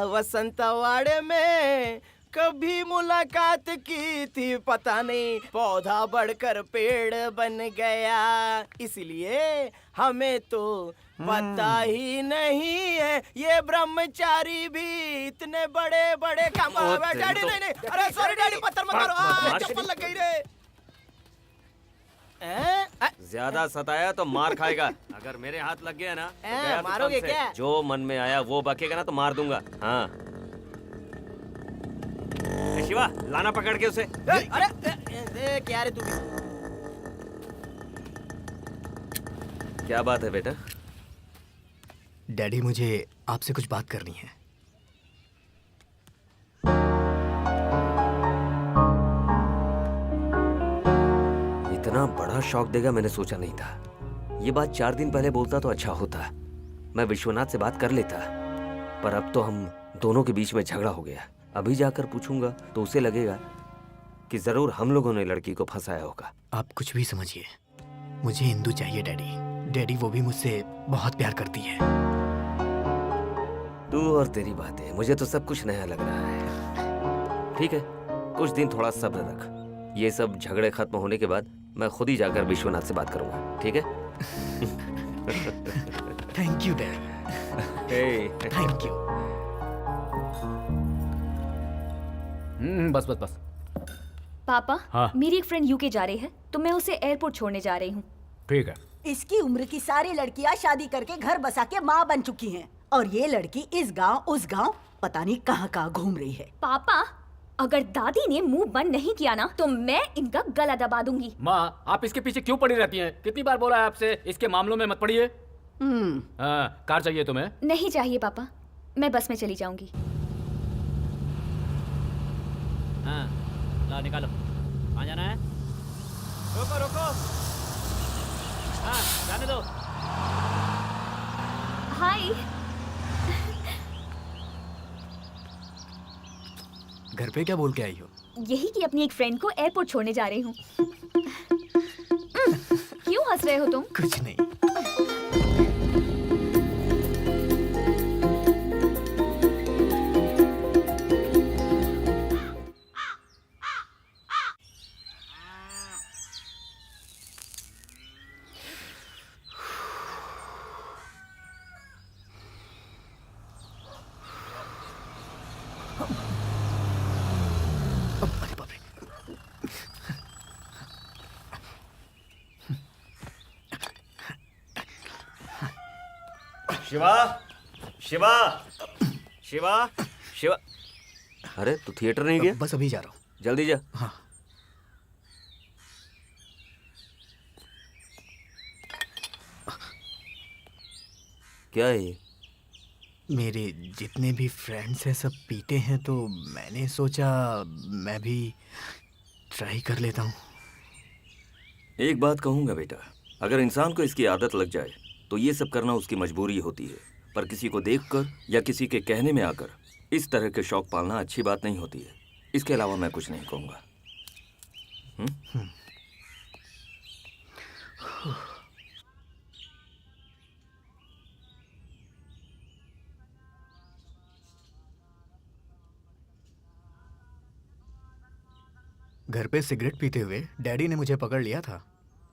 वसंतवाड़े में कभी मुलाकात की थी, पता नहीं पौधा बढ़कर पेड़ बन गया, इसलिए हमें तो पता ही नहीं है ये ब्रह्मचारी भी इतने बड़े बड़े काम। डैडी नहीं नहीं, अरे सॉरी डैडी, पत्थर मत मारो, चप्पल लग गई रे। ज्यादा सताया तो मार खाएगा। अगर मेरे हाथ लग गया ना तो गया तो मारोगे कम से। क्या? जो मन में आया वो बकेगा ना तो मार दूंगा। हाँ शिवा, लाना पकड़ के उसे। अरे देख यार तू भी। क्या बात है बेटा? डैडी, मुझे आपसे कुछ बात करनी है। इतना बड़ा शौक देगा मैंने सोचा नहीं था। ये बात 4 दिन पहले बोलता तो अच्छा होता। मैं विश्वनाथ से बात कर लेता, पर अब तो हम दोनों के बीच में झगड़ा हो गया। अभी जाकर पूछूंगा तो उसे लगेगा कि जरूर हम लोगों ने लड़की को फंसाया होगा। आप कुछ भी समझिए, मुझे इंदु चाहिए डैडी। डैडी, वो भी मुझसे बहुत प्यार करती है। तू और तेरी बातें, मुझे तो सब कुछ नया लग रहा है। ठीक है, कुछ दिन थोड़ा सब्र रख। ये सब झगड़े खत्म होने के बाद मैं खुद ही जाकर विश्वनाथ से बात करूंगा, ठीक है? Thank you dad, thank you. बस बस बस। पापा, हाँ? मेरी एक फ्रेंड यूके जा रही है, तो मैं उसे एयरपोर्ट छोड़ने जा रही हूँ। ठीक है। इसकी उम्र की सारी लड़कियां शादी करके घर बसा के माँ बन चुकी हैं, और ये लड़की इस गांव उस गांव पता नहीं कहाँ कहाँ घूम रही है। पापा, अगर दादी ने मुंह बंद नहीं किया ना तो मैं इनका गला दबा दूंगी। माँ, आप इसके पीछे क्यों पड़ी रहती हैं? कितनी बार बोला है आपसे इसके मामलों में मत पड़िए। हाँ, कार चाहिए तुम्हें? नहीं चाहिए पापा, मैं बस में चली जाऊंगी। हाँ, ला निकालो। कहाँ जाना है? रोको रोको। हाँ, जाने दो। हाय। घर पे क्या बोल के आई हो? यही कि अपनी एक फ्रेंड को एयरपोर्ट छोड़ने जा रही हूँ। क्यों हंस रहे हो तुम? कुछ नहीं। अरे बाप रे। शिवा, शिवा, शिवा, शिवा। अरे तू थिएटर नहीं गया? बस अभी जा रहा हूँ। जल्दी जा। हाँ। क्या है ये? मेरे जितने भी फ्रेंड्स हैं सब पीते हैं, तो मैंने सोचा मैं भी ट्राई कर लेता हूँ। एक बात कहूँगा बेटा, अगर इंसान को इसकी आदत लग जाए तो ये सब करना उसकी मजबूरी होती है, पर किसी को देखकर या किसी के कहने में आकर इस तरह के शौक पालना अच्छी बात नहीं होती है। इसके अलावा मैं कुछ नहीं कहूँगा। घर पे सिगरेट पीते हुए डैडी ने मुझे पकड़ लिया था।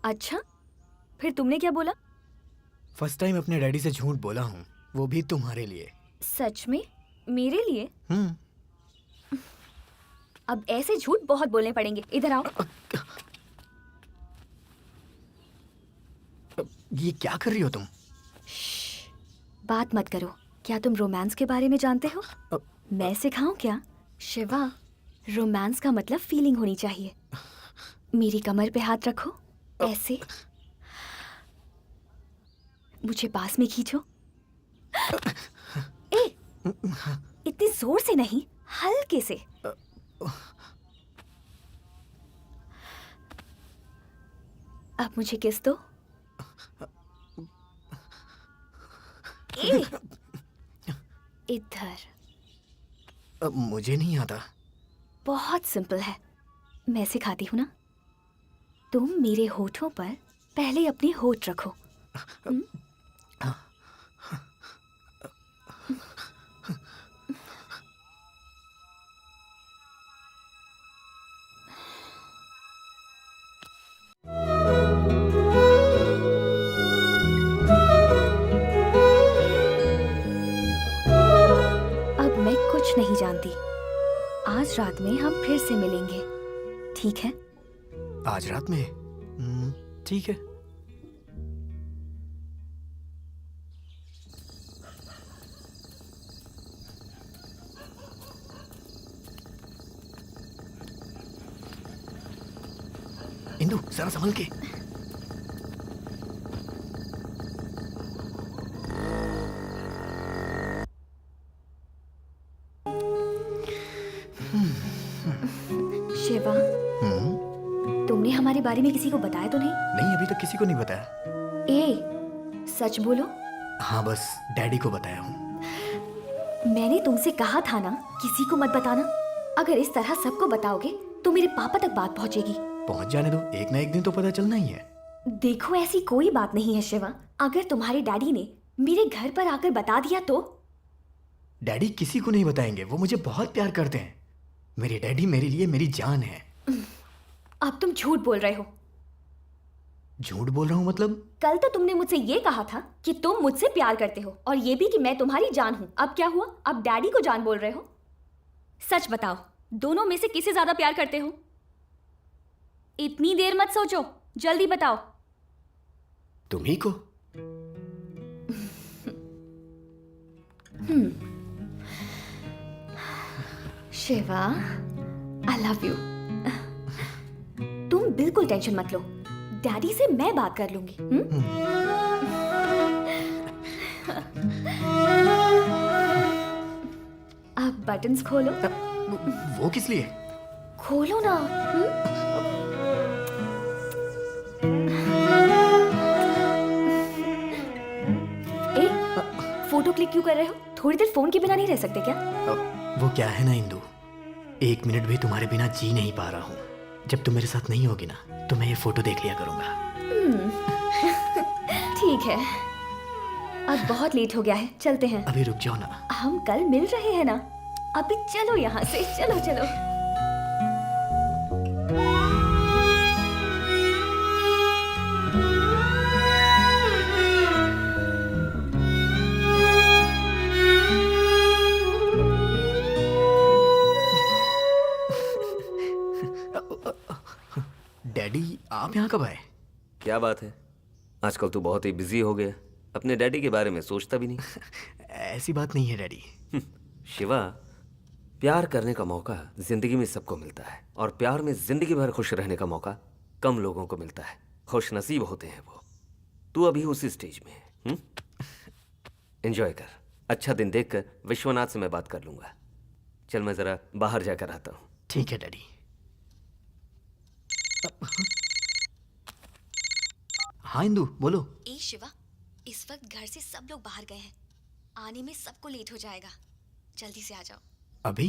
अच्छा, फिर तुमने क्या बोला? फर्स्ट टाइम अपने डैडी से झूठ बोला हूँ, वो भी तुम्हारे लिए। सच में? मेरे लिए? हम्म। अब ऐसे झूठ बहुत बोलने पड़ेंगे। इधर आओ। ये क्या कर रही हो तुम? बात मत करो। क्या तुम रोमांस के बारे में जानते हो? मैं सिखाऊं क्या? शिवा, रोमांस का मतलब फीलिंग होनी चाहिए। मेरी कमर पे हाथ रखो, ऐसे। मुझे पास में खींचो। ए, इतनी जोर से नहीं, हल्के से। अब मुझे किस दो। ए, इधर। मुझे नहीं आता। बहुत सिंपल है, मैं सिखाती हूँ ना। तुम मेरे होठों पर पहले अपने होठ रखो। अब मैं कुछ नहीं जानती। आज रात में हम फिर से मिलेंगे, ठीक है? आज रात में? ठीक है। इंदु, जरा संभल के। शिवा, तुमने हमारे बारे में किसी को बताया तो नहीं? नहीं, अभी तक किसी को नहीं बताया। ए, सच बोलो। हाँ, बस डैडी को बताया हूँ। मैंने तुमसे कहा था ना, किसी को मत बताना। अगर इस तरह सबको बताओगे तो मेरे पापा तक बात पहुंचेगी। पहुंच जाने दो, एक ना एक दिन तो पता चलना ही है। देखो, ऐसी कोई बात नहीं है शिवा। अगर तुम्हारे डैडी ने मेरे घर पर आकर बता दिया तो? डैडी किसी को नहीं बताएंगे, वो मुझे बहुत प्यार करते हैं। मेरे डैडी मेरे लिए मेरी जान है। अब तुम झूठ बोल रहे हो। झूठ बोल रहा हूँ मतलब? कल तो तुमने मुझसे ये कहा था कि तुम मुझसे प्यार करते हो, और ये भी कि मैं तुम्हारी जान हूँ। अब क्या हुआ? अब डैडी को जान बोल रहे हो? सच बताओ, दोनों में से किसे ज्यादा प्यार करते हो? इतनी देर मत सोचो, जल्दी बताओ। तुम्ही को। Shiva, I love you. तुम बिल्कुल टेंशन मत लो, डैडी से मैं बात कर लूंगी। अब बटन्स खोलो। वो किस लिए? खोलो ना। ए, फोटो क्लिक क्यों कर रहे हो? थोड़ी देर फोन के बिना नहीं रह सकते क्या? वो क्या है ना इंदु, 1 मिनट भी तुम्हारे बिना जी नहीं पा रहा हूँ। जब तुम मेरे साथ नहीं होगी ना, तो मैं ये फोटो देख लिया करूंगा। ठीक है, अब बहुत लेट हो गया है, चलते हैं। अभी रुक जाओ ना। हम कल मिल रहे हैं ना। अभी चलो यहाँ से, चलो चलो। डैडी, आप यहाँ कब आए? क्या बात है, आजकल तू बहुत ही बिजी हो गया, अपने डैडी के बारे में सोचता भी नहीं। ऐसी बात नहीं है डैडी। शिवा, प्यार करने का मौका जिंदगी में सबको मिलता है, और प्यार में जिंदगी भर खुश रहने का मौका कम लोगों को मिलता है। खुश नसीब होते हैं वो। तू अभी उसी स्टेज में है। एंजॉय कर। अच्छा दिन देखकर विश्वनाथ से मैं बात कर लूंगा। चल, मैं जरा बाहर जाकर आता हूँ। ठीक है डैडी। हाँ इंदु, बोलो। ए शिवा, इस वक्त घर से सब लोग बाहर गए हैं। आने में सबको लेट हो जाएगा। जल्दी से आ जाओ। अभी?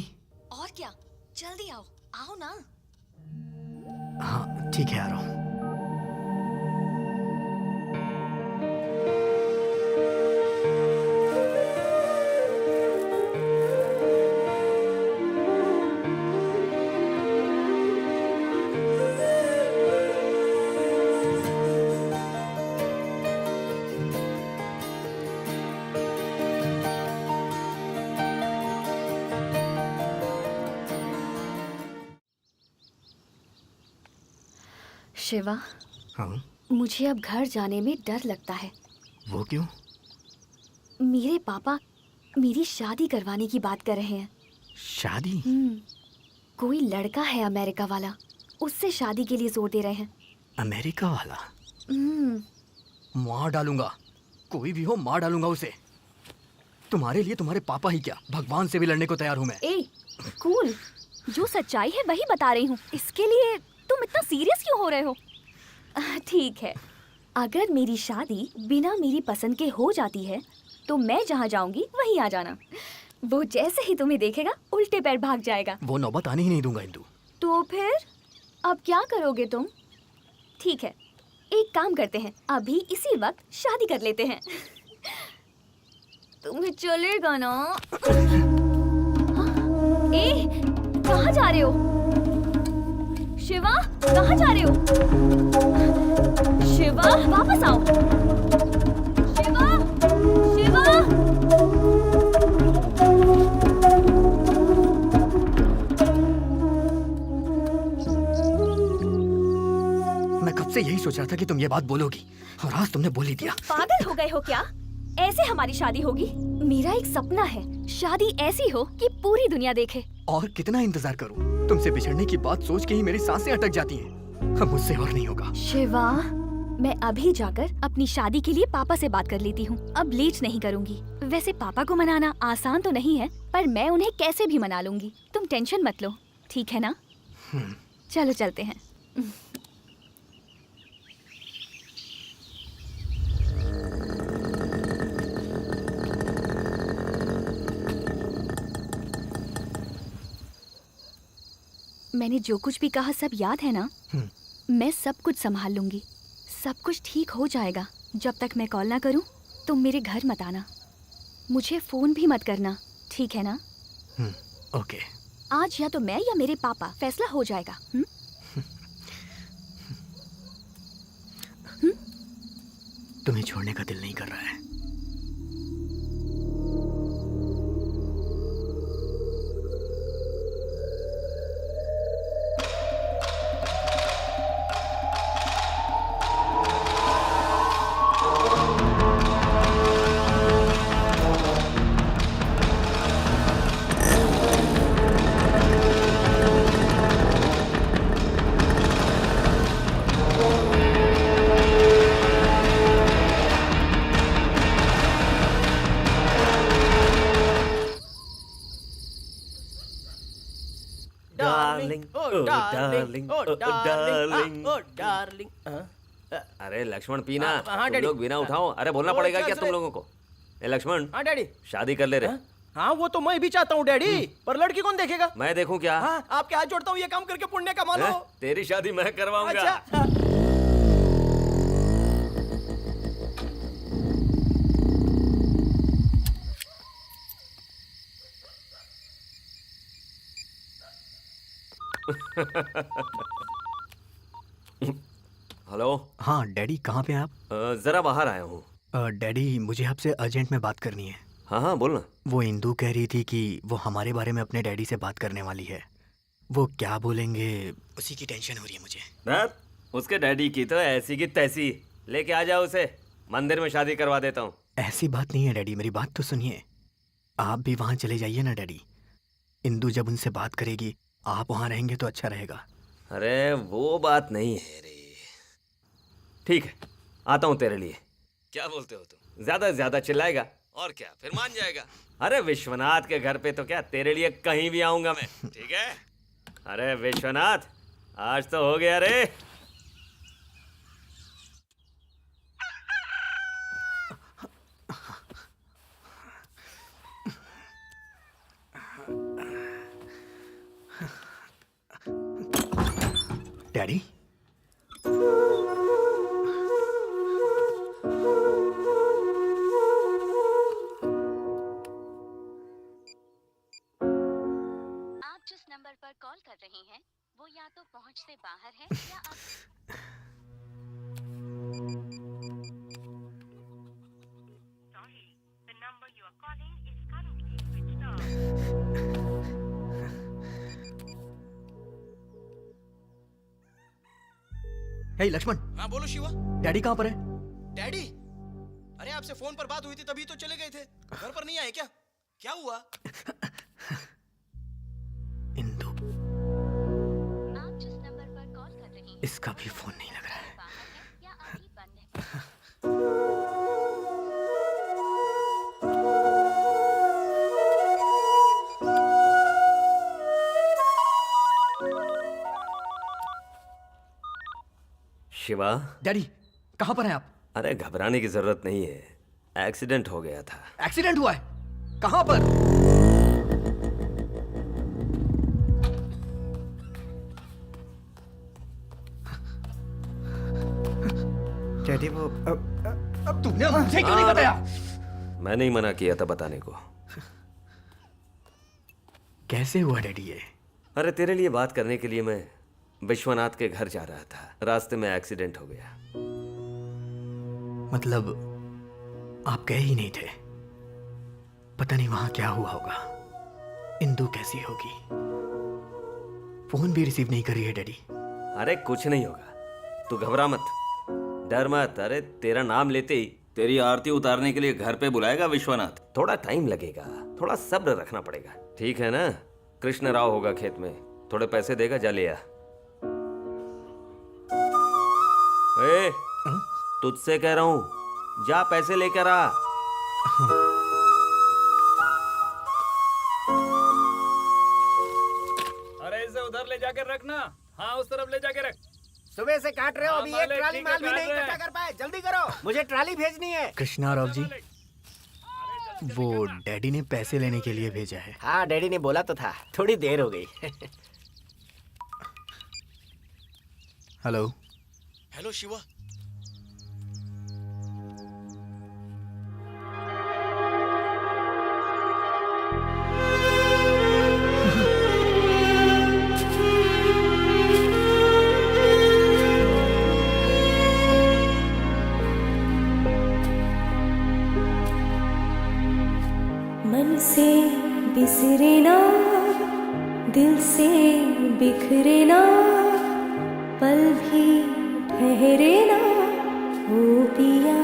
और क्या, जल्दी आओ। आओ ना। हाँ ठीक है, आ रहा हूँ। शिवा, हाँ, मुझे अब घर जाने में डर लगता है। वो क्यों? मेरे पापा मेरी शादी करवाने की बात कर रहे हैं। शादी? कोई लड़का है अमेरिका वाला, उससे शादी के लिए जोर दे रहे हैं। अमेरिका वाला? हम्म। मार डालूंगा, कोई भी हो मार डालूंगा उसे। तुम्हारे लिए तुम्हारे पापा ही क्या, भगवान से भी लड़ने को तैयार हूँ मैं। ए, कूल, जो सच्चाई है वही बता रही हूँ। इसके लिए तुम इतना सीरियस क्यों हो रहे हो? ठीक है, अगर मेरी शादी बिना मेरी पसंद के हो जाती है तो मैं जहाँ जाऊंगी वहीं आ जाना। वो जैसे ही तुम्हें देखेगा उल्टे पैर भाग जाएगा। वो नौबत आने ही नहीं दूंगा इंदु। तो फिर अब क्या करोगे तुम? ठीक है, एक काम करते हैं, अभी इसी वक्त शादी कर लेते हैं। तुम्हें चलेगा ना? ए, कहाँ जा रहे हो? शिवा, कहाँ जा रहे हो? शिवा, वापस आओ। शिवा, शिवा। मैं कब से यही सोच रहा था कि तुम ये बात बोलोगी, और आज तुमने बोल ही दिया। पागल हो गए हो क्या? ऐसे हमारी शादी होगी? मेरा एक सपना है, शादी ऐसी हो कि पूरी दुनिया देखे। और कितना इंतजार करूं? तुमसे बिछड़ने की बात सोच के ही मेरी सांसें अटक जाती हैं। अब मुझसे और नहीं होगा। शिवा, मैं अभी जाकर अपनी शादी के लिए पापा से बात कर लेती हूँ। अब लेट नहीं करूँगी। वैसे पापा को मनाना आसान तो नहीं है, पर मैं उन्हें कैसे भी मना लूंगी। तुम टेंशन मत लो, ठीक है ना? चलो चलते हैं। मैंने जो कुछ भी कहा सब याद है ना? मैं सब कुछ संभाल लूंगी, सब कुछ ठीक हो जाएगा। जब तक मैं कॉल ना करूं, तुम मेरे घर मत आना, मुझे फोन भी मत करना, ठीक है ना? ओके। आज या तो मैं या मेरे पापा, फैसला हो जाएगा। तुम्हें छोड़ने का दिल नहीं कर रहा है। अरे लक्ष्मण पीना, हाँ, तुम डैडी। लोग बिना उठाओ। अरे बोलना पड़ेगा क्या तुम लोगों को? ए लक्ष्मण, हाँ डैडी। शादी कर ले रे। हाँ वो तो मैं भी चाहता हूँ डैडी, पर लड़की कौन देखेगा? मैं देखूं क्या? हाँ, आपके हाथ जोड़ता हूँ, ये काम करके पुण्य कमा लो। हैं? तेरी शादी मैं करवाऊंगा। अच्छा। हेलो। हाँ डैडी, कहाँ पे हैं आप? जरा बाहर आया हूँ। डैडी, मुझे आपसे अर्जेंट में बात करनी है। हाँ हाँ बोलना। वो इंदु कह रही थी कि वो हमारे बारे में अपने डैडी से बात करने वाली है। वो क्या बोलेंगे, उसी की टेंशन हो रही है मुझे। धत, उसके डैडी की तो ऐसी की तैसी। लेके आ जाओ उसे, मंदिर में शादी करवा देता हूँ। ऐसी बात नहीं है डैडी, मेरी बात तो सुनिए। आप भी वहाँ चले जाइए ना डैडी। इंदु जब उनसे बात करेगी, आप वहाँ रहेंगे तो अच्छा रहेगा। अरे वो बात नहीं है रे। ठीक है, आता हूँ तेरे लिए। क्या बोलते हो तुम? ज्यादा से ज्यादा चिल्लाएगा और क्या, फिर मान जाएगा। अरे विश्वनाथ के घर पे तो क्या, तेरे लिए कहीं भी आऊंगा मैं, ठीक है? अरे विश्वनाथ, आज तो हो गया रे। डैडी, आप जिस नंबर पर कॉल कर रहे हैं वो या तो पहुंच से बाहर है या आप हे लक्ष्मण, हाँ बोलो शिवा। डैडी कहाँ पर है? डैडी, अरे आपसे फोन पर बात हुई थी तभी तो चले गए थे, घर पर नहीं आए क्या? क्या हुआ? इंदु, इसका भी फोन नहीं लग रहा है। शिवा, डैडी कहाँ पर हैं आप? अरे घबराने की जरूरत नहीं है, एक्सीडेंट हो गया था। एक्सीडेंट हुआ है? कहाँ पर? डैडी वो अब तुमने मुझे क्यों नहीं बताया? मैंने ही मना किया था बताने को। कैसे हुआ डैडी ये? अरे तेरे लिए बात करने के लिए मैं विश्वनाथ के घर जा रहा था, रास्ते में एक्सीडेंट हो गया। मतलब आप गए ही नहीं थे? पता नहीं वहां क्या हुआ होगा। इंदु कैसी होगी? फोन भी रिसीव नहीं कर रही है डैडी। अरे कुछ नहीं होगा, तू घबरा मत, डर मत। अरे तेरा नाम लेते ही तेरी आरती उतारने के लिए घर पे बुलाएगा विश्वनाथ। थोड़ा टाइम लगेगा, थोड़ा सब्र रखना पड़ेगा, ठीक है ना? कृष्ण राव होगा खेत में, थोड़े पैसे देगा, जा ले आ। ए, तुझसे कह रहा हूं, जा पैसे लेकर आ। अरे इसे उधर ले जाकर रखना। हाँ, उस तरफ ले जाकर रख। सुबह से काट रहे हो, अभी हाँ, एक ट्राली माल भी नहीं इकट्ठा कर पाए। जल्दी करो, मुझे ट्राली भेजनी है। कृष्णा राव जी, वो डैडी ने पैसे लेने के लिए भेजा है। हाँ, डैडी ने बोला तो था, थोड़ी देर हो गई। हेलो। हेलो शिवा। मन से बिसरे ना, दिल से बिखरे ना, पल भी ठहरे ना ओ पिया।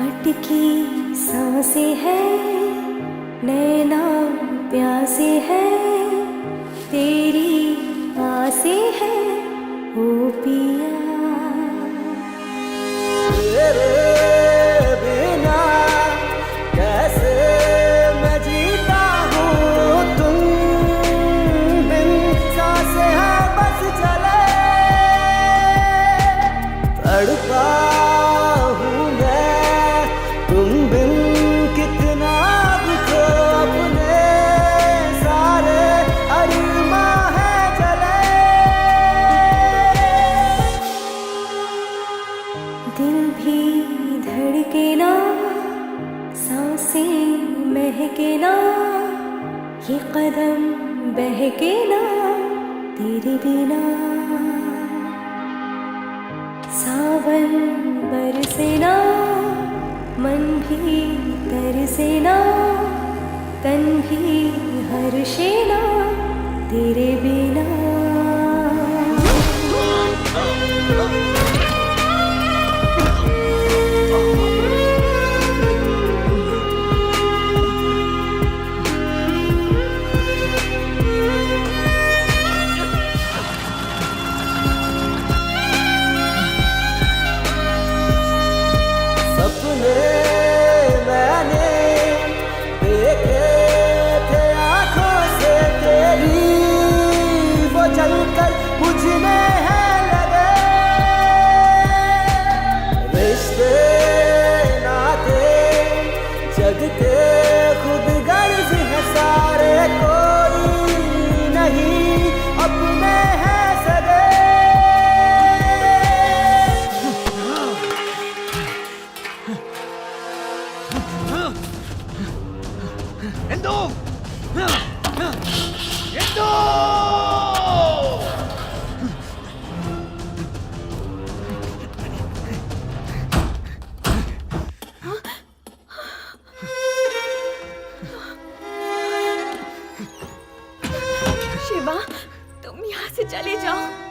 अटकी सांसें हैं, नैना प्यासे हैं, तेरी आसें हैं ओ पिया। तेरे बिना कैसे मैं जीता हूँ, तुम बिन सांसें हैं बस चले। तड़पा हूँ मैं तुम बिन कितना भी, तो अपने सारे अरमां हैं जले। दिल भी धड़के ना, सांसें महके ना, ये कदम बहके ना तेरे बिना। सावन बरसे ना, मन भी तरसे ना, तन भी हर्षे ना तेरे बिना। सपने मैंने देखे थे आँखों से तेरी, वो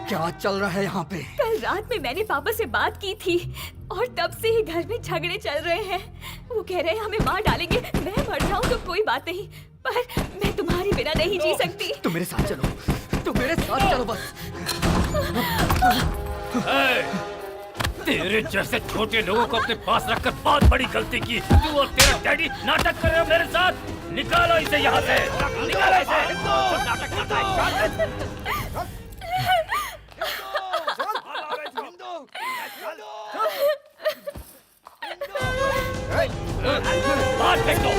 क्या चल रहा है यहाँ पे? कल रात में मैंने पापा से बात की थी और तब से ही घर में झगड़े चल रहे हैं। वो कह रहे हैं हमें मार डालेंगे। मैं मर जाऊं तो कोई बात नहीं, पर मैं तुम्हारे बिना नहीं जी सकती। तुम मेरे साथ चलो, तुम मेरे साथ चलो बस। तेरे जैसे छोटे लोगों को अपने पास रखकर बहुत बड़ी गलती की। तू और तेरा डैडी नाटक कर रहे हो मेरे साथ। निकालो इसे यहाँ से, निकालो इसे। नाटक करता है। बाहर फेंक दो।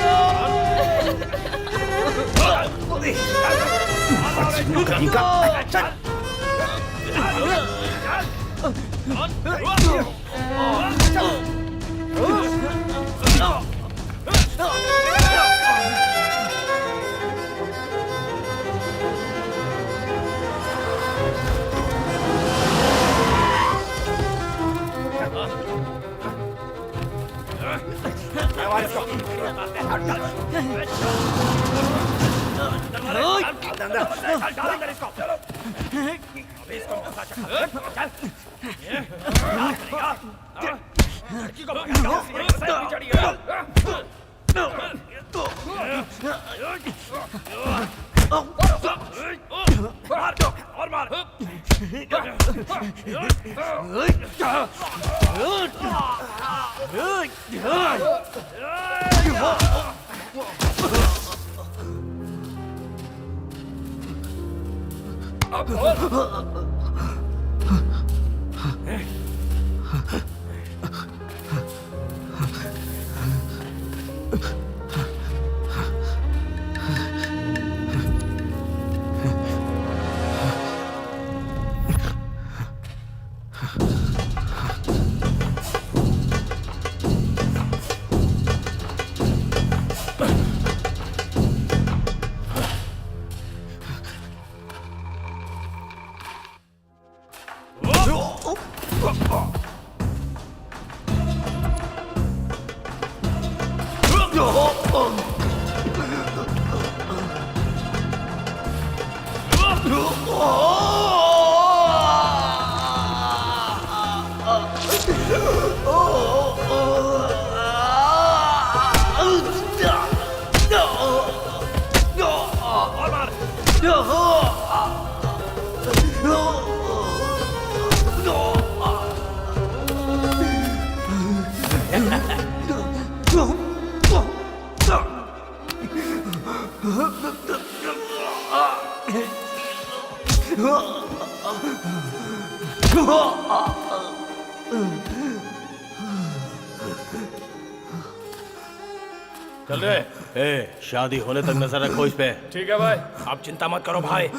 चल रहे। ए, शादी होने तक नजर रखो इस पे। ठीक है भाई। आप चिंता मत करो भाई।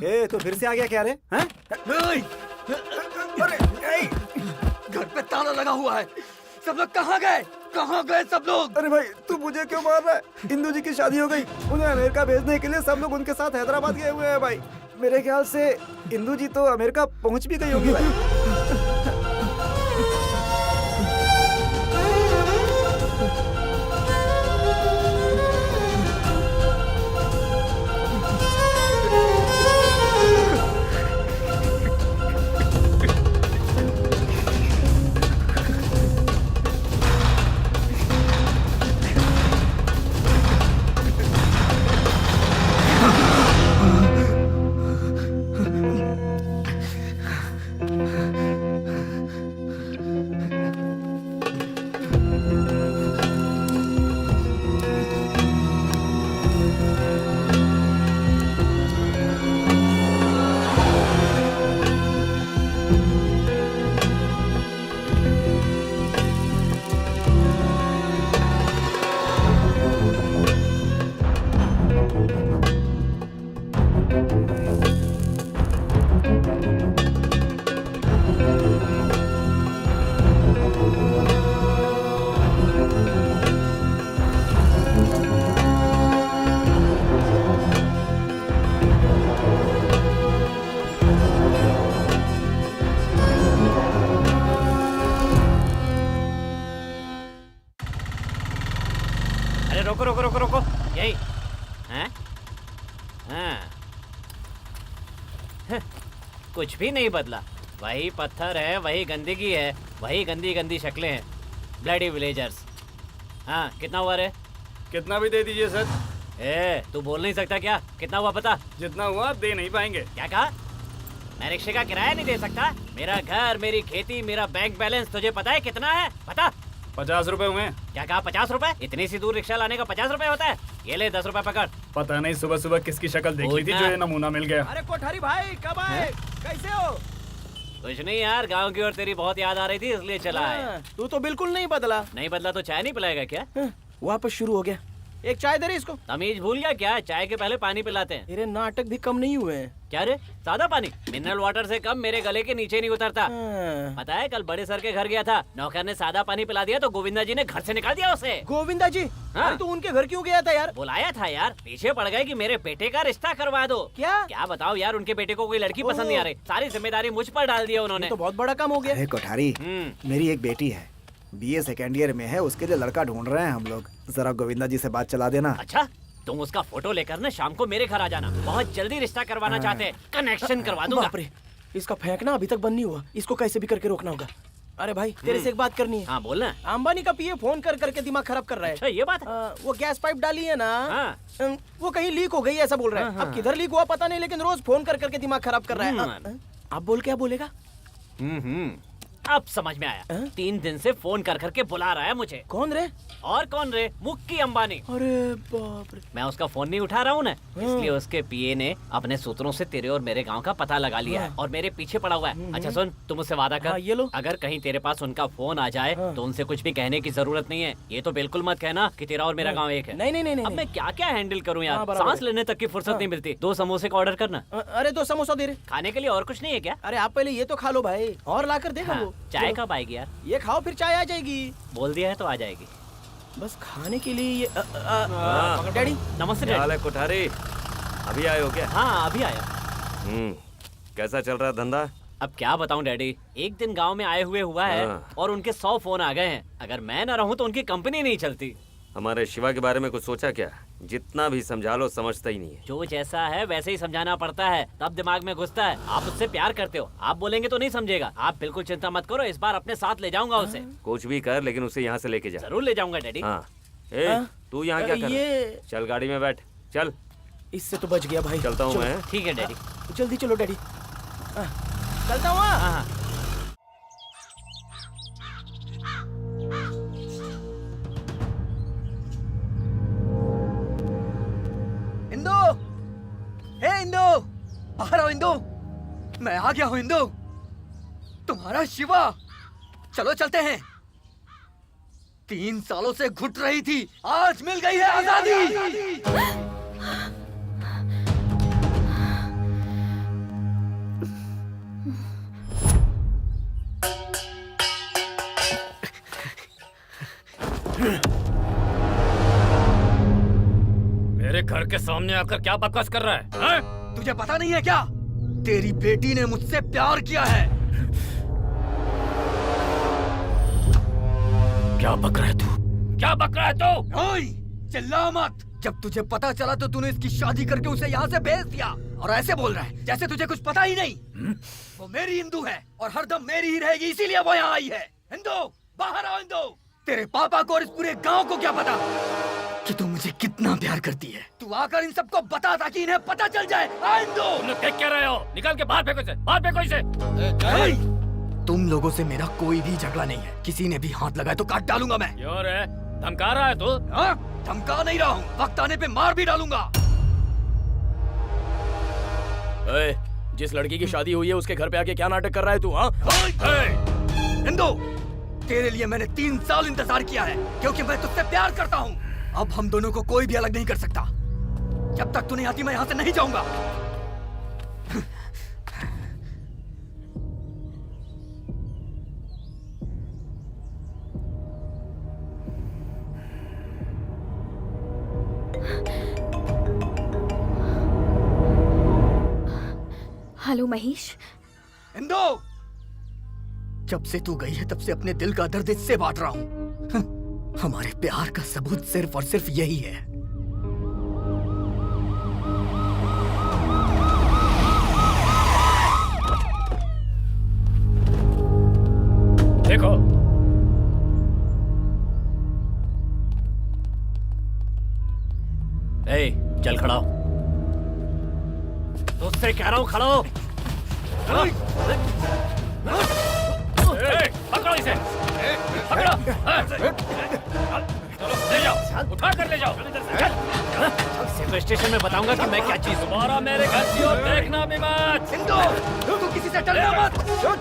ए, तो फिर से आ गया क्या रे? हैं? घर पे ताला लगा हुआ है। सब लोग कहाँ गए? कहाँ गए सब लोग? अरे भाई तू मुझे क्यों मार रहा है? इंदू जी की शादी हो गई, उन्हें अमेरिका भेजने के लिए सब लोग उनके साथ हैदराबाद गए हुए हैं भाई। मेरे ख्याल से इंदू जी तो अमेरिका पहुंच भी गई होगी भाई। रोको रोको रोको रोको, यही हैं? हाँ। कुछ भी नहीं बदला, वही पत्थर है, वही गंदगी है, वही गंदी गंदी शक्लें हैं। Bloody villagers. हाँ, कितना हुआ रे? कितना भी दे दीजिए सर। तू बोल नहीं सकता क्या? कितना हुआ पता? जितना हुआ दे नहीं पाएंगे। क्या कहा? मैं रिक्शे का किराया नहीं दे सकता? मेरा घर, मेरी खेती, मेरा बैंक बैलेंस तुझे पता है कितना है? पता? 50 रुपए हुए। क्या कहा? 50 रुपए? इतनी सी दूर रिक्शा लाने का 50 रुपए होता है? ये ले 10 रुपए पकड़। पता नहीं सुबह सुबह किसकी शक्ल देख ली थी जो ये नमूना मिल गया। अरे कोठारी भाई कब आए? कैसे हो? कुछ नहीं यार, गांव की ओर तेरी बहुत याद आ रही थी इसलिए चला आया। तू तो बिल्कुल नहीं बदला। नहीं बदला तो चाय नहीं पिलाएगा क्या? वापस शुरू हो गया। एक चाय दे रहे इसको। तमीज भूल गया क्या? चाय के पहले पानी पिलाते हैं। तेरे नाटक भी कम नहीं हुए हैं। क्या रे, सादा पानी मिनरल वाटर से कम मेरे गले के नीचे नहीं उतरता। हाँ। पता है कल बड़े सर के घर गया था, नौकर ने सादा पानी पिला दिया तो गोविंदा जी ने घर से निकाल दिया उसे। गोविंदा जी? हाँ। अरे तू उनके घर क्यों गया था यार? बुलाया था यार, पीछे पड़ गए कि मेरे बेटे का रिश्ता करवा दो। क्या बताओ यार, उनके बेटे को कोई लड़की पसंद नहीं आ रही, सारी जिम्मेदारी मुझ पर डाल दिया उन्होंने। तो बहुत बड़ा काम हो गया। अरे कोठारी, मेरी एक बेटी है, BA सेकेंड ईयर में है, उसके लिए लड़का ढूंढ रहे हैं हम लोग। जरा गोविंदा जी से बात चला देना। अच्छा, तुम उसका फोटो लेकर ना शाम को मेरे घर आ जाना, बहुत जल्दी रिश्ता करवाना चाहते हैं, कनेक्शन करवा दूंगा। बाप रे, इसका फेंकना अभी तक बंद नहीं हुआ, इसको कैसे भी करके रोकना होगा। अरे भाई तेरे से एक बात करनी है। हाँ बोलना। अंबानी का पीए फोन कर करके दिमाग खराब कर रहा है। अच्छा ये बात है? वो गैस पाइप डाली है ना, हाँ। वो कहीं लीक हो गई ऐसा बोल रहा है। हाँ, अब किधर लीक हुआ पता नहीं, लेकिन रोज फोन कर करके दिमाग खराब कर रहा है। अब बोल क्या बोलेगा? अब समझ में आया। 3 दिन से फोन कर करके बुला रहा है मुझे। कौन रे? और कौन रे? मुक्की अंबानी। अरे बाप रे। मैं उसका फोन नहीं उठा रहा हूँ ना, इसलिए उसके पीए ने अपने सूत्रों से तेरे और मेरे गांव का पता लगा लिया है और मेरे पीछे पड़ा हुआ है। अच्छा सुन, तुम उससे वादा कर, ये लो। अगर कहीं तेरे पास उनका फोन आ जाए तो उनसे कुछ भी कहने की जरूरत नहीं है। ये तो बिल्कुल मत कहना कि तेरा और मेरा गाँव एक है। नहीं। अब मैं क्या क्या हैंडल करूँ यार, बराबर सांस लेने तक की फुर्सत नहीं मिलती। 2 समोसे का ऑर्डर करना। अरे 2 समोसा दे रहे। खाने के लिए और कुछ नहीं है क्या? अरे आप पहले ये तो खा लो भाई, और ला कर देगा वो। चाय कब आएगी यार? ये खाओ फिर चाय आ जाएगी। बोल दिया है तो आ जाएगी। बस खाने के लिए ये डैडी नमस्ते क्या हाल डैडी। है कोठारी? अभी आए हो क्या? हाँ अभी आया। कैसा चल रहा है धंधा? अब क्या बताऊं डैडी, एक दिन गांव में आए हुआ है और उनके 100 फोन आ गए हैं। अगर मैं ना रहूं तो उनकी कंपनी नहीं चलती। हमारे शिवा के बारे में कुछ सोचा क्या? जितना भी समझा लो समझता ही नहीं है। जो जैसा है वैसे ही समझाना पड़ता है, तब दिमाग में घुसता है। आप उससे प्यार करते हो, आप बोलेंगे तो नहीं समझेगा। आप बिल्कुल चिंता मत करो, इस बार अपने साथ ले जाऊंगा उसे। कुछ भी कर लेकिन उसे यहाँ से लेके जा। जरूर ले जाऊंगा डैडी। हाँ। तू यहाँ क्या कर रहा है? चल गाड़ी में बैठ, चल। इससे तो बच गया भाई। चलता हूँ मैं। ठीक है डैडी। जल्दी चलो डैडी। चलता हूँ। हाँ। इंदु, हे इंदु, बाहर आओ इंदु। मैं आ गया हूँ इंदु, तुम्हारा शिवा। चलो चलते हैं। 3 सालों से घुट रही थी, आज मिल गई है आजादी। मेरे घर के सामने आकर क्या बकवास कर रहा है? तुझे पता नहीं है क्या? तेरी बेटी ने मुझसे प्यार किया है। क्या बक रहा है तू? क्या बक रहा है तू? ओए, चिल्ला मत। जब तुझे पता चला तो तूने इसकी शादी करके उसे यहाँ से भेज दिया, और ऐसे बोल रहा है जैसे तुझे कुछ पता ही नहीं। वो मेरी हिंदू है और हरदम मेरी ही रहेगी, इसीलिए वो यहाँ आई है। हिंदू, बाहर आओ हिंदू। तेरे पापा को और इस पूरे गांव को क्या पता कि तू मुझे कितना प्यार करती है? तू आकर इन सबको बता ताकि इन्हें पता चल जाए। आ हिंदू। तुम लोग देख क्या रहे हो? निकाल के बाहर फेंको इसे, बाहर फेंको इसे। तुम लोगों से मेरा कोई भी झगड़ा नहीं है, किसी ने भी हाथ लगाए तो काट डालूंगा मैं। क्यों रे, धमका रहा है तू? धमका नहीं रहा हूँ, वक्त आने पे मार भी डालूंगा। जिस लड़की की शादी हुई है उसके घर पे आके क्या नाटक कर रहा है तू? हिंदू, तेरे लिए मैंने 3 साल इंतजार किया है, क्योंकि मैं तुझसे प्यार करता हूँ। अब हम दोनों को कोई भी अलग नहीं कर सकता। जब तक तू नहीं आती मैं यहाँ से नहीं जाऊंगा। हेलो महेश। इंदु, जब से तू गई है तब से अपने दिल का दर्द इससे बांट रहा हूँ। हमारे प्यार का सबूत सिर्फ और सिर्फ यही है। देखो, चल खड़ा हो। तुझसे कह रहा हूँ खड़ा हो। पकड़ो इसे, पकड़ो। ले जाओ, उठा कर ले जाओ। सिर्फ स्टेशन में बताऊंगा कि मैं क्या चीज हूँ। दोबारा मेरे घर की ओर देखना भी मत। हिंदू, तू किसी से डरना मत।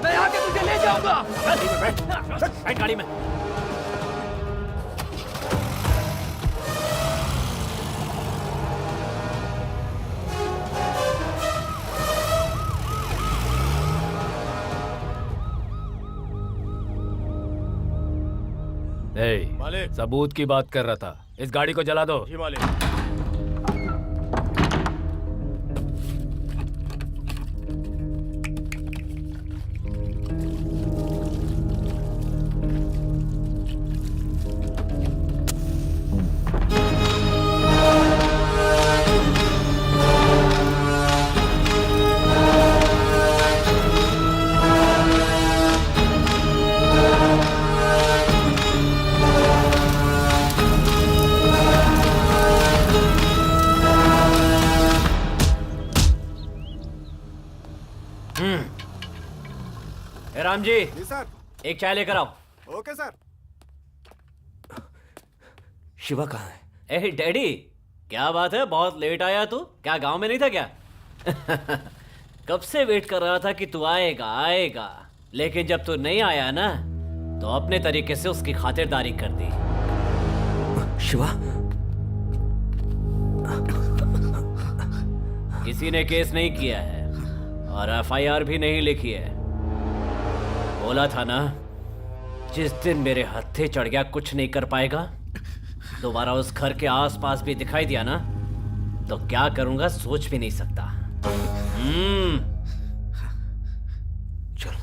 मैं आके तुझे ले जाऊंगा। बैठ गाड़ी में। मालिक। सबूत की बात कर रहा था। इस गाड़ी को जला दो। जी मालिक। ए राम जी, जी सर। एक चाय लेकर आओ। Okay sir. शिवा कहाँ है? ए डैडी, क्या बात है, बहुत लेट आया तू? क्या गांव में नहीं था क्या? कब से वेट कर रहा था कि तू आएगा आएगा, लेकिन जब तू नहीं आया ना तो अपने तरीके से उसकी खातिरदारी कर दी। शिवा? किसी ने केस नहीं किया है और एफआईआर भी नहीं लिखी है। बोला था ना, जिस दिन मेरे हत्थे चढ़ गया कुछ नहीं कर पाएगा। दोबारा उस घर के आसपास भी दिखाई दिया ना तो क्या करूंगा सोच भी नहीं सकता। चलो।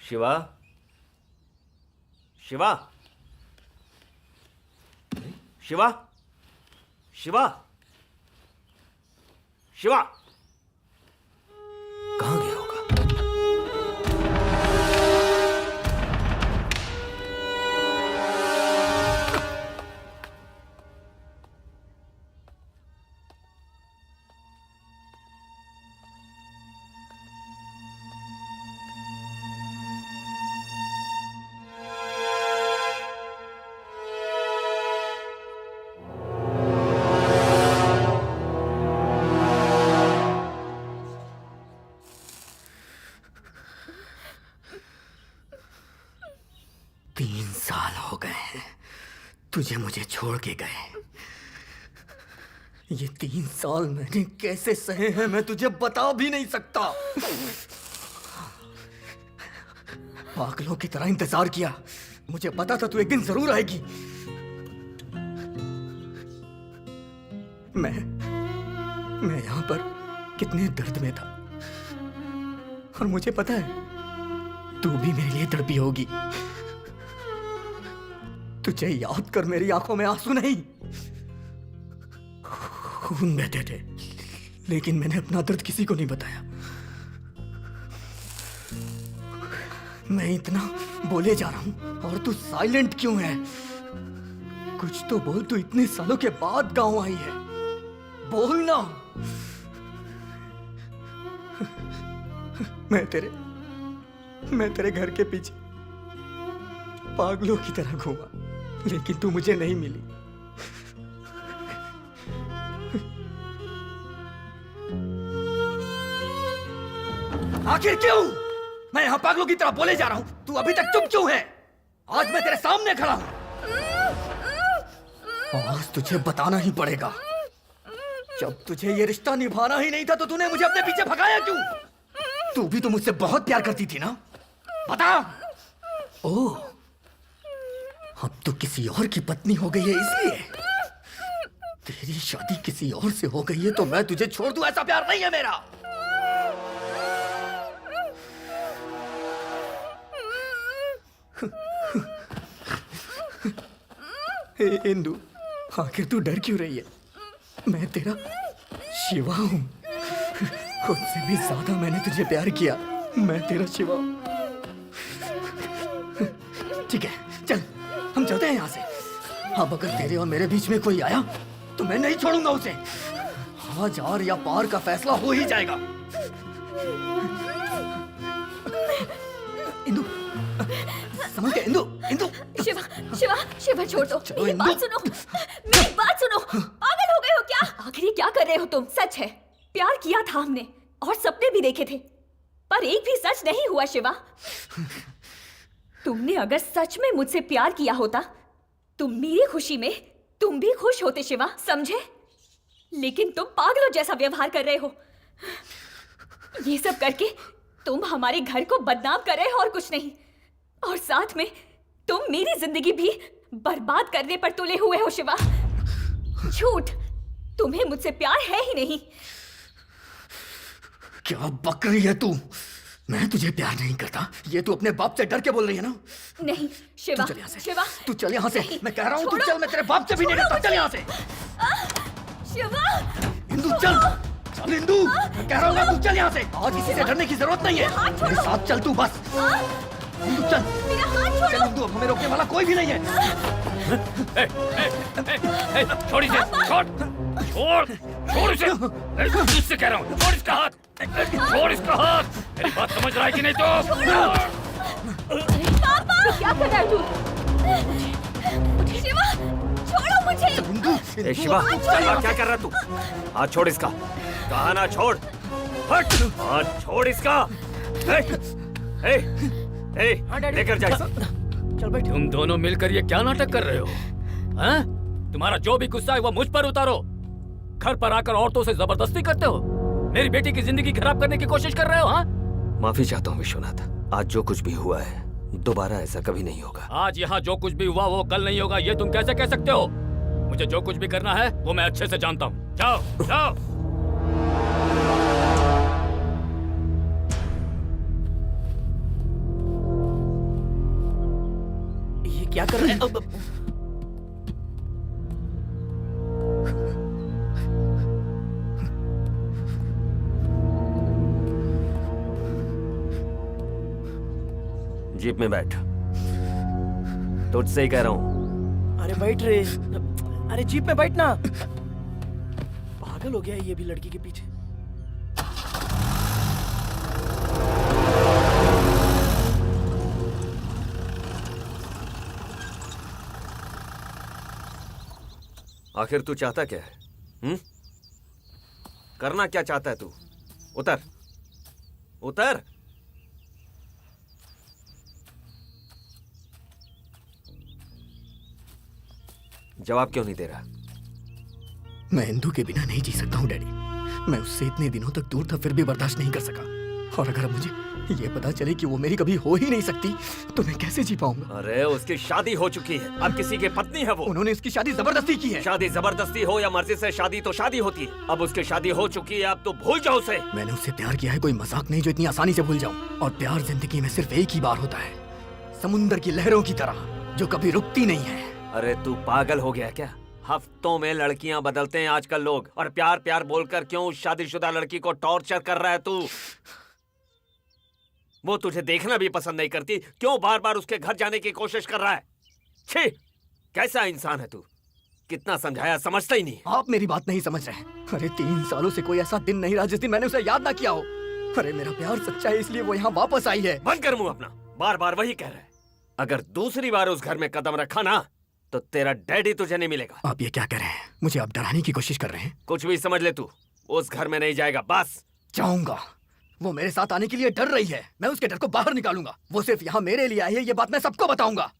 शिवा? शिवा? शिवा? शिवा? शिवा? कहाँ गया होगा? तुझे मुझे छोड़ के गए। ये 3 साल मैंने कैसे सहे हैं मैं तुझे बता भी नहीं सकता। पागलों की तरह इंतजार किया। मुझे पता था तू एक दिन जरूर आएगी। मैं यहां पर कितने दर्द में था और मुझे पता है तू भी मेरे लिए तड़पी होगी। तुझे याद कर मेरी आंखों में आंसू नहीं खून बहते थे, लेकिन मैंने अपना दर्द किसी को नहीं बताया। मैं इतना बोले जा रहा हूं और तू साइलेंट क्यों है? कुछ तो बोल, तू इतने सालों के बाद गांव आई है, बोल ना। मैं तेरे घर के पीछे पागलों की तरह घूमा, लेकिन तू मुझे नहीं मिली। आखिर क्यों? मैं यहां पागलों की तरह बोले जा रहा हूं, तू अभी तक चुप क्यों है? आज मैं तेरे सामने खड़ा हूं, आज तुझे बताना ही पड़ेगा। जब तुझे ये रिश्ता निभाना ही नहीं था तो तूने मुझे अपने पीछे भगाया क्यों? तू भी तो मुझसे बहुत प्यार करती थी ना, बता। ओह, अब तो किसी और की पत्नी हो गई है इसलिए? तेरी शादी किसी और से हो गई है तो मैं तुझे छोड़ दूं, ऐसा प्यार नहीं है मेरा। इंदु, आखिर तू डर क्यों रही है? मैं तेरा शिवा हूँ। खुद से भी ज्यादा मैंने तुझे प्यार किया। मैं तेरा शिवा हूँ। ठीक है, चल हम चलते हैं यहाँ से। अब अगर तेरे और मेरे बीच में कोई आया तो मैं नहीं छोड़ूंगा उसे। आज आर या पार का फैसला हो ही जाएगा। इंदु, समझ गए? इंदु, इंदु। शिवा शिवा शिवा छोड़ दो, चलो, मेरी इंदु। बात सुनो, मेरी बात सुनो। पागल हो गए हो क्या? आखिर ये क्या कर रहे हो तुम? सच है, प्यार किया था हमने और सपने भी देखे थे, पर एक भी सच नहीं हुआ शिवा। तुमने अगर सच में मुझसे प्यार किया होता तो मेरी खुशी में तुम भी खुश होते शिवा, समझे? लेकिन तुम पागलों जैसा व्यवहार कर रहे हो। ये सब करके तुम हमारे घर को बदनाम कर रहे हो और कुछ नहीं, और साथ में तुम मेरी जिंदगी भी बर्बाद करने पर तुले हुए हो शिवा। झूठ, तुम्हें मुझसे प्यार है ही नहीं। क्या बक रही है तू? मैं तुझे प्यार नहीं करता, ये तू अपने बाप से डर के बोल रही है ना? नहीं शिवा, तू चल यहाँ से। शिवा, तू चल यहाँ से। नहीं, मैं कह रहा हूँ तू छोड़ो। चल, मैं तेरे बाप से भी नहीं डरता। चल यहाँ से। शिवा, इंदु चल, चल इंदु, मैं कह रहा हूँ ना, तू चल यहाँ से। आज किसी से डरने की जरूरत नहीं है। मेरे साथ चल तू बस। इंदु चल, मेरा हाथ छोड़ो। चल इंदु, अब हमें रोकने वाला कोई भी नहीं है। छोड़ इसे, छोड़, छोड़, छोड़ इसे। तुझसे कह रहा हूँ, छोड़ इसका हाथ, छोड़ इसका हाथ। मेरी बात समझ रहा है कि नहीं तो? पापा, क्या कर रहा है तू? शिवा, छोड़ो मुझे। इंदु, ए शिवा, शिवा क्या कर रहा तू? हाथ छोड़ इसका। कहा ना छोड़। हट, हाथ छोड़ इसका। ए, ए, ए, लेकर जा इसे। चल बैठ। तुम दोनों मिलकर ये क्या नाटक कर रहे हो? हैं? तुम्हारा जो भी गुस्सा है वो मुझ पर उतारो। घर पर आकर औरतों से जबरदस्ती करते हो, मेरी बेटी की जिंदगी खराब करने की कोशिश कर रहे हो। हाँ, माफी चाहता हूँ विश्वनाथ, आज जो कुछ भी हुआ है दोबारा ऐसा कभी नहीं होगा। आज यहाँ जो कुछ भी हुआ वो कल नहीं होगा, ये तुम कैसे कह सकते हो? मुझे जो कुछ भी करना है वो मैं अच्छे से जानता हूँ। जाओ, जाओ। ये क्या कर रहे हैं? जीप में बैठ, तुझसे ही कह रहा हूँ। अरे बैठ रे। अरे जीप में बैठ ना। पागल हो गया है ये भी लड़की के पीछे। आखिर तू चाहता क्या है? करना क्या चाहता है तू? उतर, उतर। जवाब क्यों नहीं दे रहा? मैं इंदु के बिना नहीं जी सकता हूँ डैडी। मैं उससे इतने दिनों तक दूर था फिर भी बर्दाश्त नहीं कर सका, और अगर अब मुझे ये पता चले कि वो मेरी कभी हो ही नहीं सकती तो मैं कैसे जी पाऊंगा? अरे उसकी शादी हो चुकी है, अब किसी की पत्नी है वो। उन्होंने इसकी शादी जबरदस्ती की है। शादी जबरदस्ती हो या मर्जी से, शादी तो शादी होती है। अब उसकी शादी हो चुकी है, अब तो भूल जाओ उसे। मैंने उससे प्यार किया है, कोई मजाक नहीं जो इतनी आसानी से भूल जाऊं। और प्यार जिंदगी में सिर्फ एक ही बार होता है, समुंदर की लहरों की तरह जो कभी रुकती नहीं है। अरे तू पागल हो गया क्या? हफ्तों में लड़कियां बदलते हैं आजकल लोग, और प्यार प्यार बोलकर क्यों उस शादीशुदा लड़की को टॉर्चर कर रहा है तू? वो तुझे देखना भी पसंद नहीं करती, क्यों बार बार उसके घर जाने की कोशिश कर रहा है? छी, कैसा इंसान है तू? कितना समझाया, समझता ही नहीं। आप मेरी बात नहीं समझ रहे। अरे 3 सालों से कोई ऐसा दिन नहीं रहा जिस दिन मैंने उसे याद ना किया हो। अरे मेरा प्यार सच्चा है, इसलिए वो यहाँ वापस आई है। बंद कर मुंह अपना, बार बार वही कह रहा है। अगर दूसरी बार उस घर में कदम रखा ना तो तेरा डैडी तुझे नहीं मिलेगा। आप ये क्या कर रहे हैं? मुझे आप डराने की कोशिश कर रहे हैं। कुछ भी समझ ले तू, उस घर में नहीं जाएगा बस। जाऊंगा। वो मेरे साथ आने के लिए डर रही है, मैं उसके डर को बाहर निकालूंगा। वो सिर्फ यहाँ मेरे लिए आई है, ये बात मैं सबको बताऊंगा।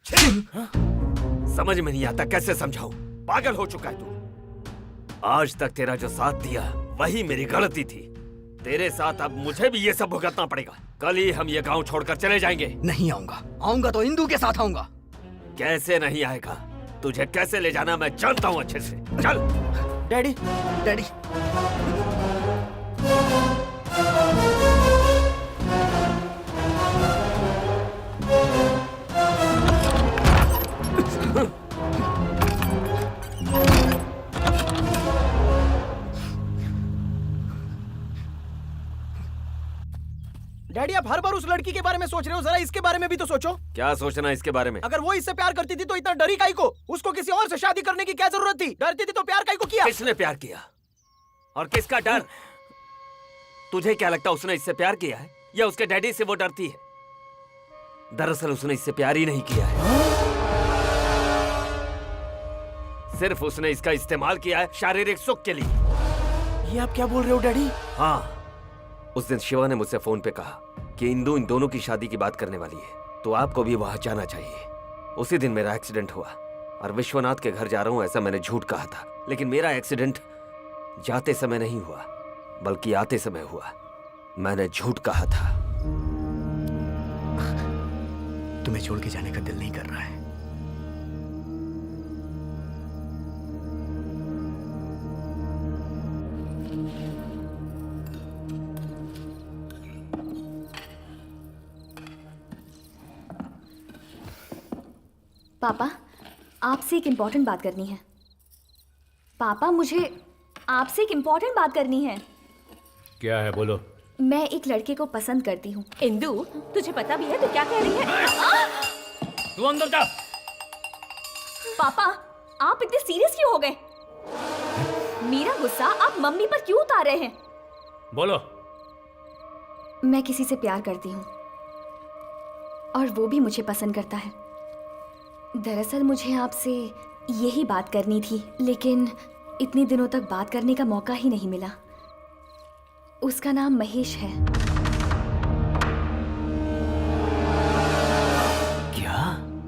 समझ में नहीं आता कैसे समझाऊं, पागल हो चुका है तू। आज तक तेरा जो साथ दिया वही मेरी गलती थी। तेरे साथ अब मुझे भी ये सब भुगतना पड़ेगा। कल ही हम ये गांव छोड़कर चले जाएंगे। नहीं आऊंगा, आऊंगा तो इंदु के साथ आऊंगा। कैसे नहीं आएगा? तुझे कैसे ले जाना मैं जानता हूँ अच्छे से। चल। Daddy, daddy. डैडी आप हर बार उस लड़की के बारे में सोच रहे हो, जरा इसके बारे में भी तो सोचो। क्या सोचना इसके बारे में? अगर वो इससे प्यार करती थी तो इतना डरी काई को? उसको किसी और से शादी करने की क्या जरूरत थी? डरती थी तो प्यार काई को किया? किसने प्यार किया और किसका डर? तुझे क्या लगता उसने इससे प्यार किया है या उसके डैडी से वो डरती है? दरअसल उसने इससे प्यार ही नहीं किया है, सिर्फ उसने इसका इस्तेमाल किया है शारीरिक सुख के लिए। ये आप क्या बोल रहे हो डैडी? हाँ, उस दिन शिवा ने मुझसे फोन पे कहा कि इंदु इन दोनों की शादी की बात करने वाली है, तो आपको भी वहां जाना चाहिए। उसी दिन मेरा एक्सीडेंट हुआ और विश्वनाथ के घर जा रहा हूं ऐसा मैंने झूठ कहा था, लेकिन मेरा एक्सीडेंट जाते समय नहीं हुआ बल्कि आते समय हुआ। मैंने झूठ कहा था। तुम्हें छोड़ के जाने का दिल नहीं कर रहा है। पापा, आपसे एक इम्पोर्टेंट बात करनी है। पापा, मुझे आपसे एक इम्पोर्टेंट बात करनी है। क्या है, बोलो। मैं एक लड़के को पसंद करती हूँ। इंदु, तुझे पता भी है तू क्या कह रही है? तू अंदर जा। पापा, आप इतने सीरियस क्यों हो गए? मेरा गुस्सा आप मम्मी पर क्यों उतार रहे हैं? बोलो। मैं किसी से प्यार करती हूँ और वो भी मुझे पसंद करता है। दरअसल मुझे आपसे यही बात करनी थी, लेकिन इतने दिनों तक बात करने का मौका ही नहीं मिला। उसका नाम महेश है। क्या?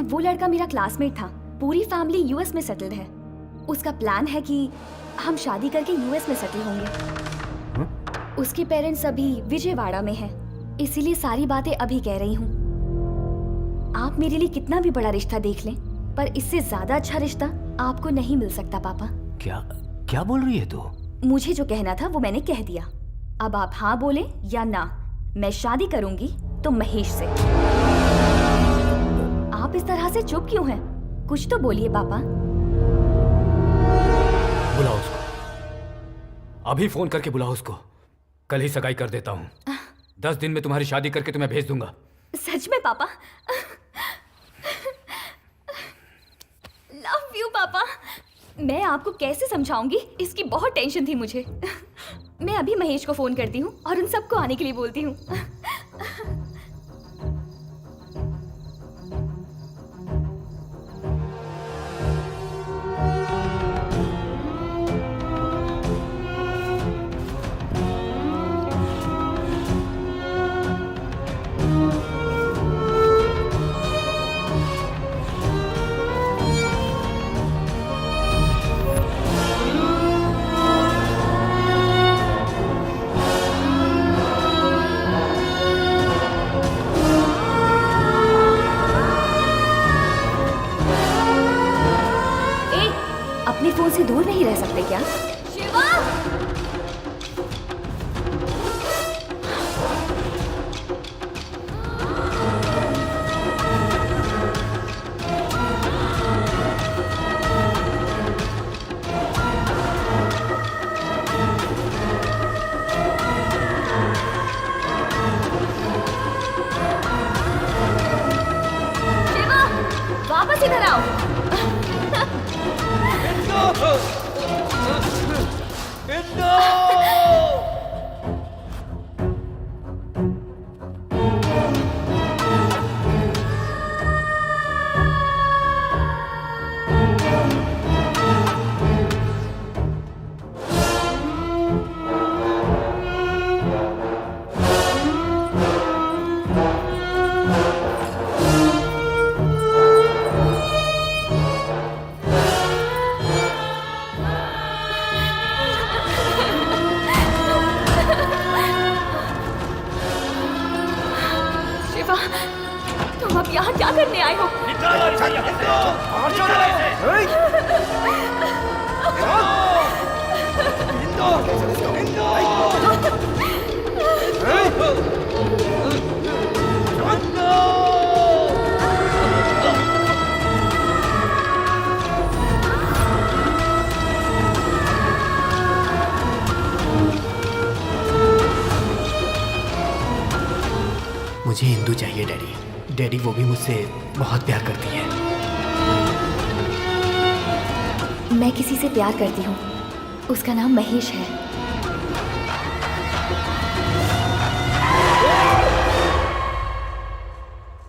वो लड़का मेरा क्लासमेट था। पूरी फैमिली यूएस में सेटल्ड है। उसका प्लान है कि हम शादी करके यूएस में सेटल होंगे। उसके पेरेंट्स अभी विजयवाड़ा में हैं, इसीलिए सारी बातें अभी कह रही हूँ। आप मेरे लिए कितना भी बड़ा रिश्ता देख लें, पर इससे ज्यादा अच्छा रिश्ता आपको नहीं मिल सकता पापा। क्या क्या बोल रही है तू? मुझे जो कहना था वो मैंने कह दिया। अब आप हाँ बोले या ना, मैं शादी करूंगी तो महेश से। आप इस तरह से चुप क्यों हैं? कुछ तो बोलिए पापा। बुलाओ उसको, अभी फोन करके बुलाओ उसको। कल ही सगाई कर देता हूँ। 10 दिन में तुम्हारी शादी करके तुम्हें भेज दूंगा। सच में पापा? लव यू पापा। मैं आपको कैसे समझाऊंगी, इसकी बहुत टेंशन थी मुझे। मैं अभी महेश को फोन करती हूँ और उन सबको आने के लिए बोलती हूँ। अपने फोन से दूर नहीं रह सकते क्या? शिवा! शिवा! वापस इधर आओ। शिवा, तुम अब यहाँ क्या करने आए हो? मुझे इंदु चाहिए डैडी। डैडी वो भी मुझसे बहुत प्यार करती है। मैं किसी से प्यार करती हूँ, उसका नाम महेश है।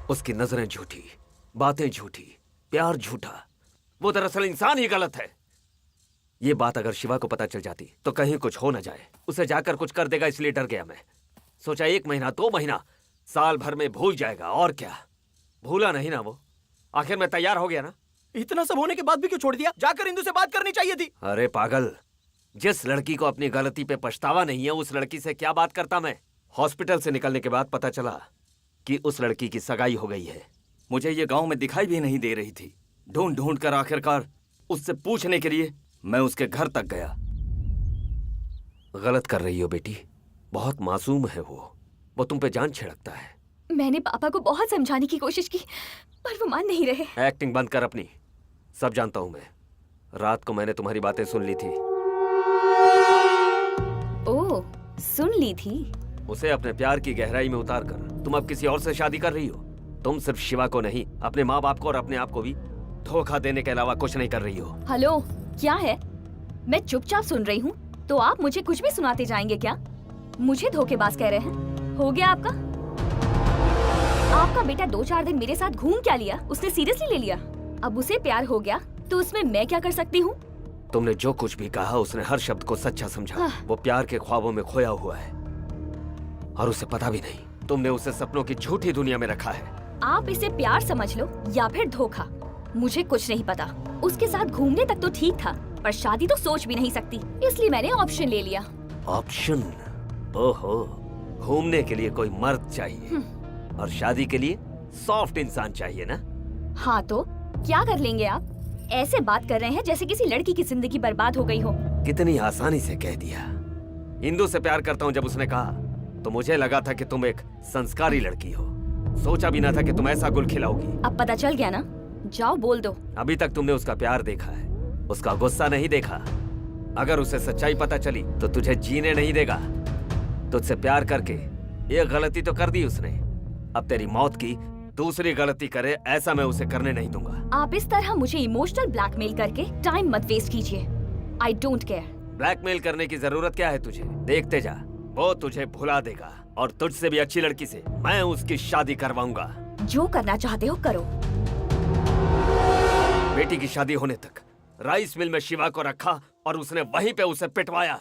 उसकी नजरें झूठी, बातें झूठी, प्यार झूठा। वो दरअसल इंसान ही गलत है। ये बात अगर शिवा को पता चल जाती तो कहीं कुछ हो न जाए। उसे जाकर कुछ कर देगा, इसलिए डर गया मैं। सोचा 1 महीना, 2 महीना, साल भर में भूल जाएगा। और क्या, भूला नहीं ना वो। आखिर मैं तैयार हो गया ना। इतना सब होने के बाद भी क्यों छोड़ दिया? जाकर इंदु से बात करनी चाहिए थी। अरे पागल, जिस लड़की को अपनी गलती पे पछतावा नहीं है, उस लड़की से क्या बात करता मैं। हॉस्पिटल से निकलने के बाद पता चला कि उस लड़की की सगाई हो गई है। मुझे ये गांव में दिखाई भी नहीं दे रही थी। ढूंढ ढूंढ कर आखिरकार उससे पूछने के लिए मैं उसके घर तक गया। गलत कर रही हो बेटी, बहुत मासूम है वो तुम पे जान छिड़कता है। मैंने पापा को बहुत समझाने की कोशिश की, पर वो मान नहीं रहे। एक्टिंग बंद कर अपनी। सब जानता हूं मैं। रात को मैंने तुम्हारी बातें सुन ली थी। ओह, सुन ली थी? उसे अपने प्यार की गहराई में उतार कर तुम अब किसी और से शादी कर रही हो। तुम सिर्फ शिवा को नहीं, अपने माँ बाप को और अपने आप को भी धोखा देने के अलावा कुछ नहीं कर रही हो। हेलो, क्या है? मैं चुपचाप सुन रही हूँ, तो आप मुझे कुछ भी सुनाते जाएंगे क्या? मुझे धोखेबाज कह रहे हैं? हो गया आपका? आपका बेटा 2-4 दिन मेरे साथ घूम क्या लिया, उसने सीरियसली ले लिया। अब उसे प्यार हो गया तो उसमें मैं क्या कर सकती हूँ? तुमने जो कुछ भी कहा उसने हर शब्द को सच्चा समझा। वो प्यार के ख्वाबों में खोया हुआ है और उसे पता भी नहीं। तुमने उसे सपनों की झूठी दुनिया में रखा है। आप इसे प्यार समझ लो या फिर धोखा, मुझे कुछ नहीं पता। उसके साथ घूमने तक तो ठीक था, पर शादी तो सोच भी नहीं सकती, इसलिए मैंने ऑप्शन ले लिया। ऑप्शन? ओहो, घूमने के लिए कोई मर्द चाहिए और शादी के लिए सॉफ्ट इंसान चाहिए ना? हाँ तो क्या कर लेंगे आप? ऐसे बात कर रहे हैं जैसे किसी लड़की की जिंदगी बर्बाद हो गई हो। कितनी आसानी से कह दिया। इंदु से प्यार करता हूँ जब उसने कहा तो मुझे लगा था कि तुम एक संस्कारी लड़की हो। सोचा भी ना था कि तुम ऐसा गुल खिलाओगी। अब पता चल गया ना, जाओ बोल दो। अभी तक तुमने उसका प्यार देखा है, उसका गुस्सा नहीं देखा। अगर उसे सच्चाई पता चली तो तुझे जीने नहीं देगा। तुझसे प्यार करके एक गलती तो कर दी उसने, अब तेरी मौत की दूसरी गलती करे ऐसा मैं उसे करने नहीं दूंगा। आप इस तरह मुझे इमोशनल ब्लैकमेल करके टाइम मत वेस्ट कीजिए। I don't care. ब्लैकमेल करने की जरूरत क्या है तुझे? देखते जा, वो तुझे भुला देगा और तुझसे भी अच्छी लड़की से मैं उसकी शादी करवाऊंगा। जो करना चाहते हो करो। बेटी की शादी होने तक राइस मिल में शिवा को रखा और उसने वहीं पे उसे पिटवाया।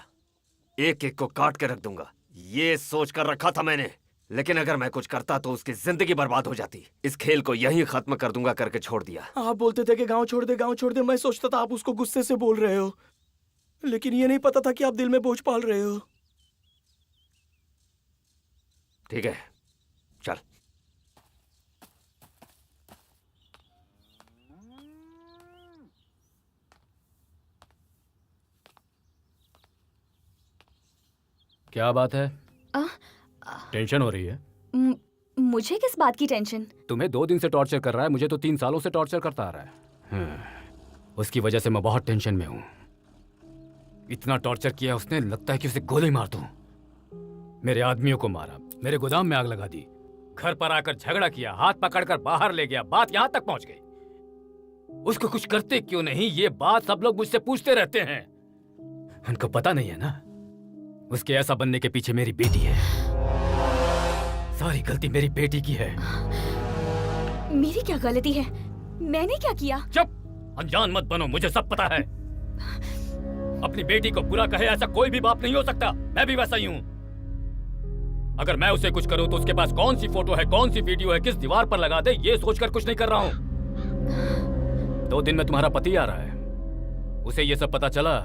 एक एक को काट के रख दूंगा, ये सोच कर रखा था मैंने। लेकिन अगर मैं कुछ करता तो उसकी जिंदगी बर्बाद हो जाती। इस खेल को यहीं खत्म कर दूंगा करके छोड़ दिया। आप बोलते थे कि गांव छोड़ दे, गांव छोड़ दे। मैं सोचता था आप उसको गुस्से से बोल रहे हो, लेकिन ये नहीं पता था कि आप दिल में बोझ पाल रहे हो। ठीक है, चल। क्या बात है? टेंशन हो रही है? मुझे किस बात की टेंशन? तुम्हें 2 दिन से टॉर्चर कर रहा है, मुझे तो 3 सालों से टॉर्चर करता आ रहा है। उसकी वजह से मैं बहुत टेंशन में हूँ। इतना टॉर्चर किया उसने, लगता है कि उसे गोली मार दूं। मेरे आदमियों को मारा, मेरे गोदाम में आग लगा दी, घर पर आकर झगड़ा किया, हाथ पकड़कर बाहर ले गया। बात यहाँ तक पहुंच गई। उसको कुछ करते क्यों नहीं, ये बात सब लोग मुझसे पूछते रहते हैं। उनको पता नहीं है ना, उसके ऐसा बनने के पीछे मेरी बेटी है। सारी गलती मेरी बेटी की है। मेरी क्या गलती है? मैंने क्या किया? चुप, अनजान मत बनो, मुझे सब पता है। अपनी बेटी को बुरा कहे ऐसा कोई भी बाप नहीं हो सकता। मैं भी वैसा ही हूँ। अगर मैं उसे कुछ करूँ तो उसके पास कौन सी फोटो है, कौन सी वीडियो है, किस दीवार पर लगा दे, ये सोचकर कुछ नहीं कर रहा हूँ। 2 दिन में तुम्हारा पति आ रहा है, उसे ये सब पता चला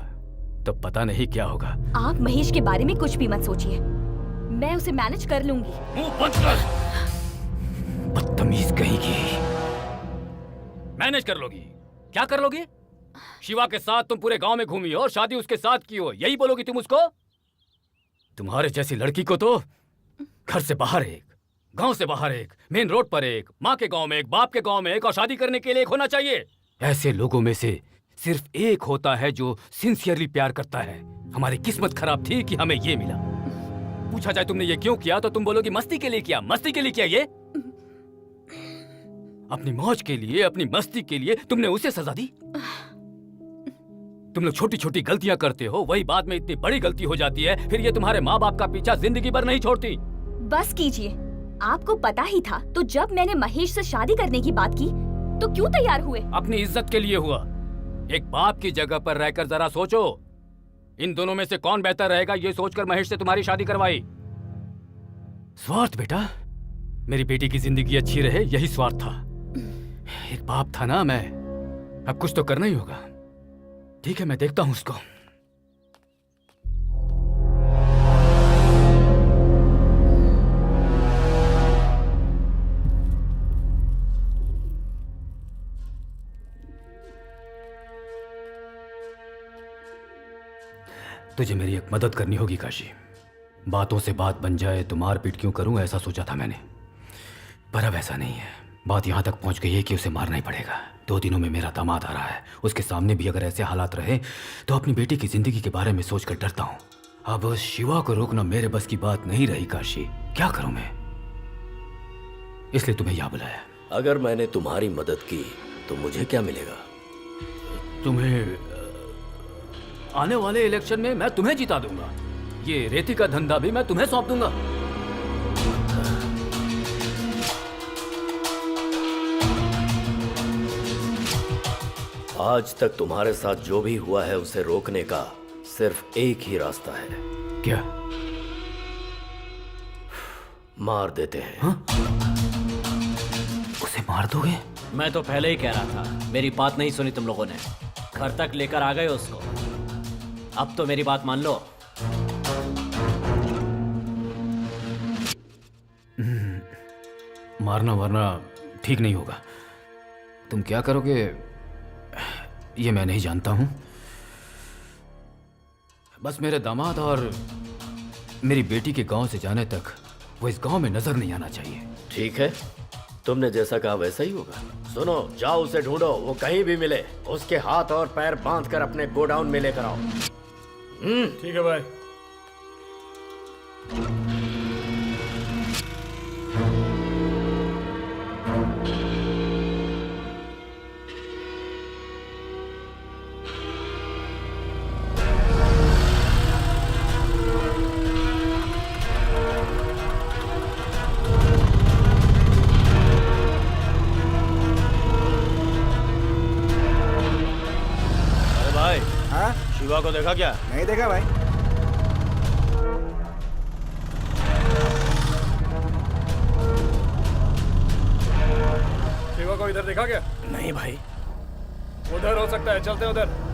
तो पता नहीं क्या होगा। आप महेश के बारे में कुछ भी मत सोचिए, मैं उसे मैनेज कर लूंगी। मुंह बंद कर, बदतमीज कहेगी। मैनेज कर लोगी? क्या कर लोगी? शिवा के साथ तुम पूरे गांव में घूमी हो और शादी उसके साथ की हो, यही बोलोगी तुम उसको? तुम्हारे जैसी लड़की को तो घर से बाहर एक, गांव से बाहर एक, मेन रोड पर एक, माँ के गांव में एक, बाप के गांव में एक और शादी करने के लिए एक होना चाहिए। ऐसे लोगों में से सिर्फ एक होता है जो सिंसियरली प्यार करता है। हमारी किस्मत खराब थी कि हमें ये मिला। पूछा जाए तुमने ये क्यों किया तो तुम बोलोगी मस्ती के लिए किया। मस्ती के लिए किया ये? अपनी मौज के लिए, अपनी मस्ती के लिए तुमने उसे सजा दी। तुम लोग छोटी छोटी गलतियां करते हो, वही बाद में इतनी बड़ी गलती हो जाती है, फिर ये तुम्हारे माँ बाप का पीछा जिंदगी भर नहीं छोड़ती। बस कीजिए, आपको पता ही था तो जब मैंने महेश से शादी करने की बात की तो क्यों तैयार हुए? अपनी इज्जत के लिए हुआ। एक बाप की जगह पर रहकर जरा सोचो, इन दोनों में से कौन बेहतर रहेगा ये सोचकर महेश से तुम्हारी शादी करवाई। स्वार्थ बेटा, मेरी बेटी की जिंदगी अच्छी रहे यही स्वार्थ था। एक बाप था ना मैं, अब कुछ तो करना ही होगा। ठीक है, मैं देखता हूं उसको। तुझे मेरी एक मदद करनी होगी काशी। बातों से बात बन जाए तो मार पीट क्यों करूं ऐसा सोचा था मैंने, पर अब ऐसा नहीं है। बात यहां तक पहुंच गई है कि उसे मारना ही पड़ेगा। 2 दिनों में मेरा दामाद आ रहा है, उसके सामने भी अगर ऐसे हालात रहे तो अपनी बेटी की जिंदगी के बारे में सोचकर डरता हूं। अब शिवा को रोकना मेरे बस की बात नहीं रही काशी, क्या करूं मैं, इसलिए तुम्हें यहां बुलाया। अगर मैंने तुम्हारी मदद की तो मुझे क्या मिलेगा? तुम्हें आने वाले इलेक्शन में मैं तुम्हें जिता दूंगा। ये रेती का धंधा भी मैं तुम्हें सौंप दूंगा। आज तक तुम्हारे साथ जो भी हुआ है उसे रोकने का सिर्फ एक ही रास्ता है। क्या? मार देते हैं। हाँ? उसे मार दोगे? मैं तो पहले ही कह रहा था, मेरी बात नहीं सुनी तुम लोगों ने। घर तक लेकर आ गए उसको, अब तो मेरी बात मान लो। मारना वारना ठीक नहीं होगा। तुम क्या करोगे ये मैं नहीं जानता हूं, बस मेरे दामाद और मेरी बेटी के गांव से जाने तक वो इस गांव में नजर नहीं आना चाहिए। ठीक है, तुमने जैसा कहा वैसा ही होगा। सुनो, जाओ उसे ढूंढो, वो कहीं भी मिले उसके हाथ और पैर बांधकर अपने गोडाउन में लेकर आओ। ठीक है भाई। अरे भाई, हाँ, शिवा को देखा क्या? नहीं देखा भाई। शिवा को इधर देखा क्या? नहीं भाई। उधर हो सकता है, चलते उधर।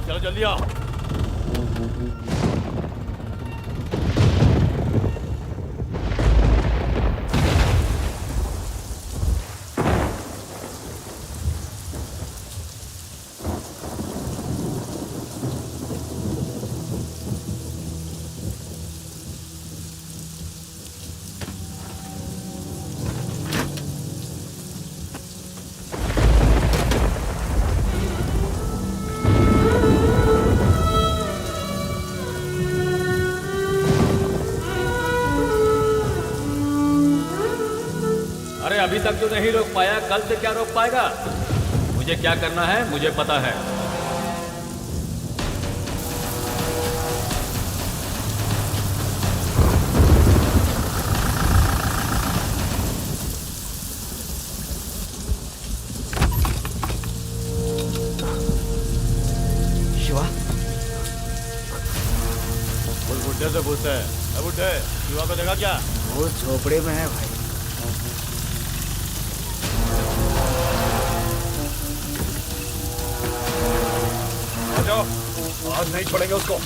चलो जल्दी आओ। अरे अभी तक जो नहीं रोक पाया कल से क्या रोक पाएगा? मुझे क्या करना है मुझे पता है। शिवा, उस बुड्ढे से पूछते हैं। अरे बुड्ढे, शिवा को देखा क्या? वो झोपड़े में है भाई। जाओ, आज नहीं छोड़ेंगे उसको।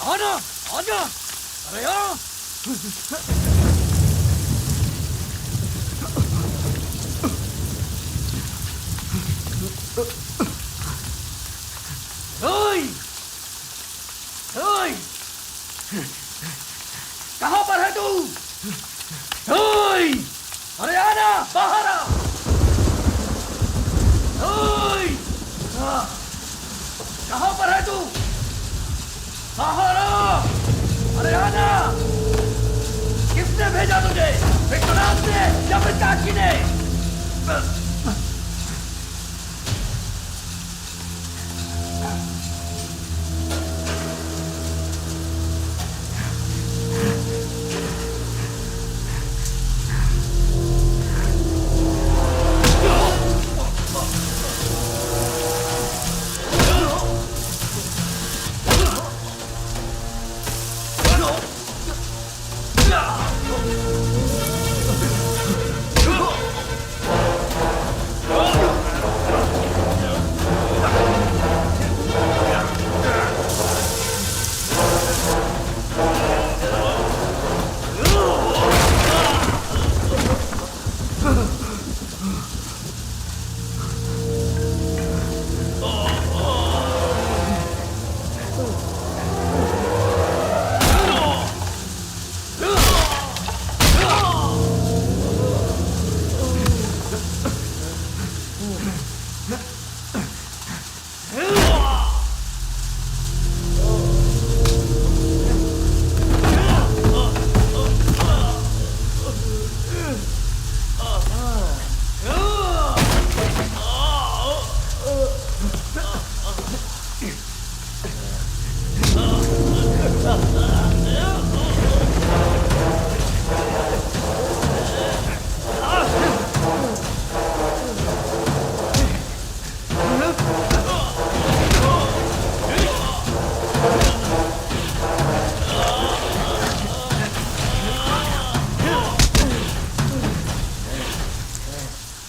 आना, आजा, अरे आ! ओए! ओए! कहाँ पर है तू? ओए! अरे आना, बाहर आ! ओए! कहाँ पर है तू? बाहर आ! अरे आना! किसने भेजा तुझे? विश्वनाथ ने या फिर काकी ने?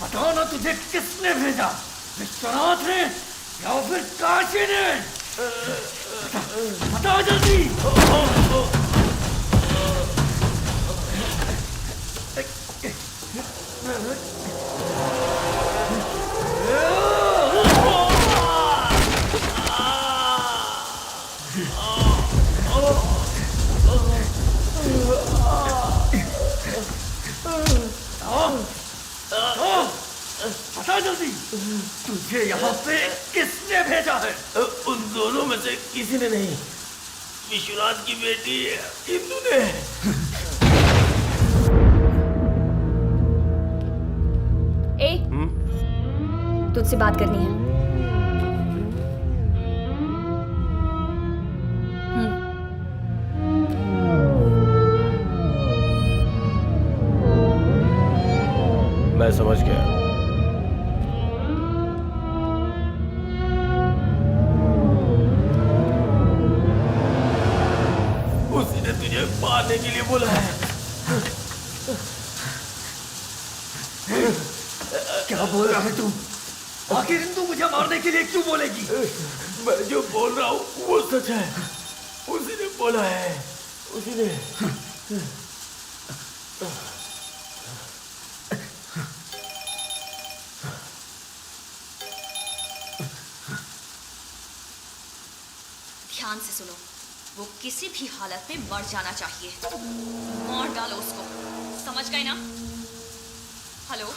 बताओ ना तुझे किसने भेजा? विश्वनाथ ने या फिर काशी ने? बताओ जल्दी! बता जल्दी, तुझे यहाँ पे किसने भेजा है? उन दोनों में से किसी ने नहीं, विश्वनाथ की बेटी इंदु ने। तुझसे बात करनी है। मैं समझ गया। उसी ने तुझे मारने के लिए बोला है। क्या बोल रहा है तू? आखिर तू मुझे मारने के लिए क्यों बोलेगी? मैं जो बोल रहा हूँ वो सच है। उसी ने बोला है। उसी ने। ध्यान से सुनो, वो किसी भी हालत में मर जाना चाहिए। मार डालो उसको, समझ गए ना? हेलो?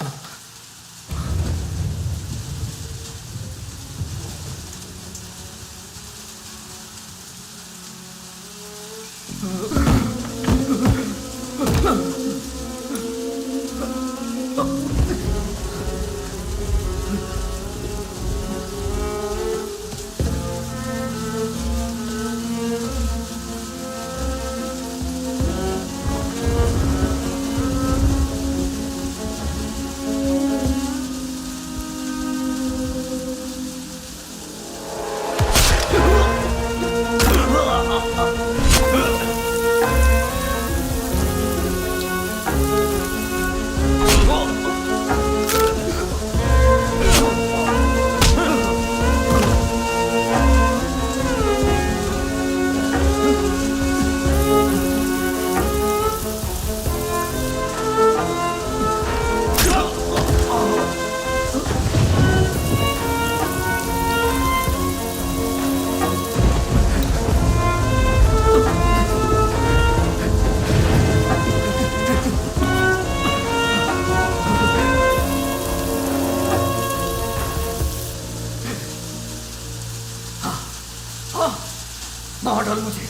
मार डाल मुझे।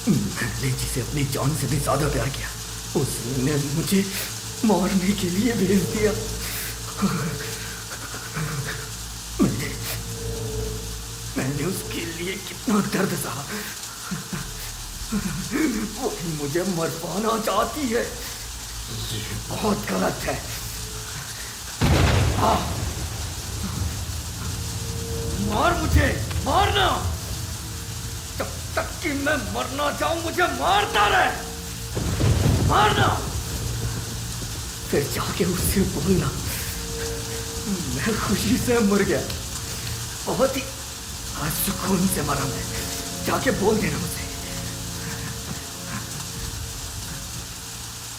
मैंने जिसे अपनी जान से भी ज्यादा प्यार किया, उसने मुझे मारने के लिए भेज दिया। मैंने उसके लिए कितना दर्द सहा। वो मुझे मरवाना चाहती है। ये बहुत गलत है। मार मुझे, मारना। जब तक कि मैं मरना चाहूं मुझे मारता रहे। मारना। फिर जाके उससे बोलना मैं खुशी से मर गया, बहुत ही सुकून से मरा मैं। जाके बोल देना मुझे।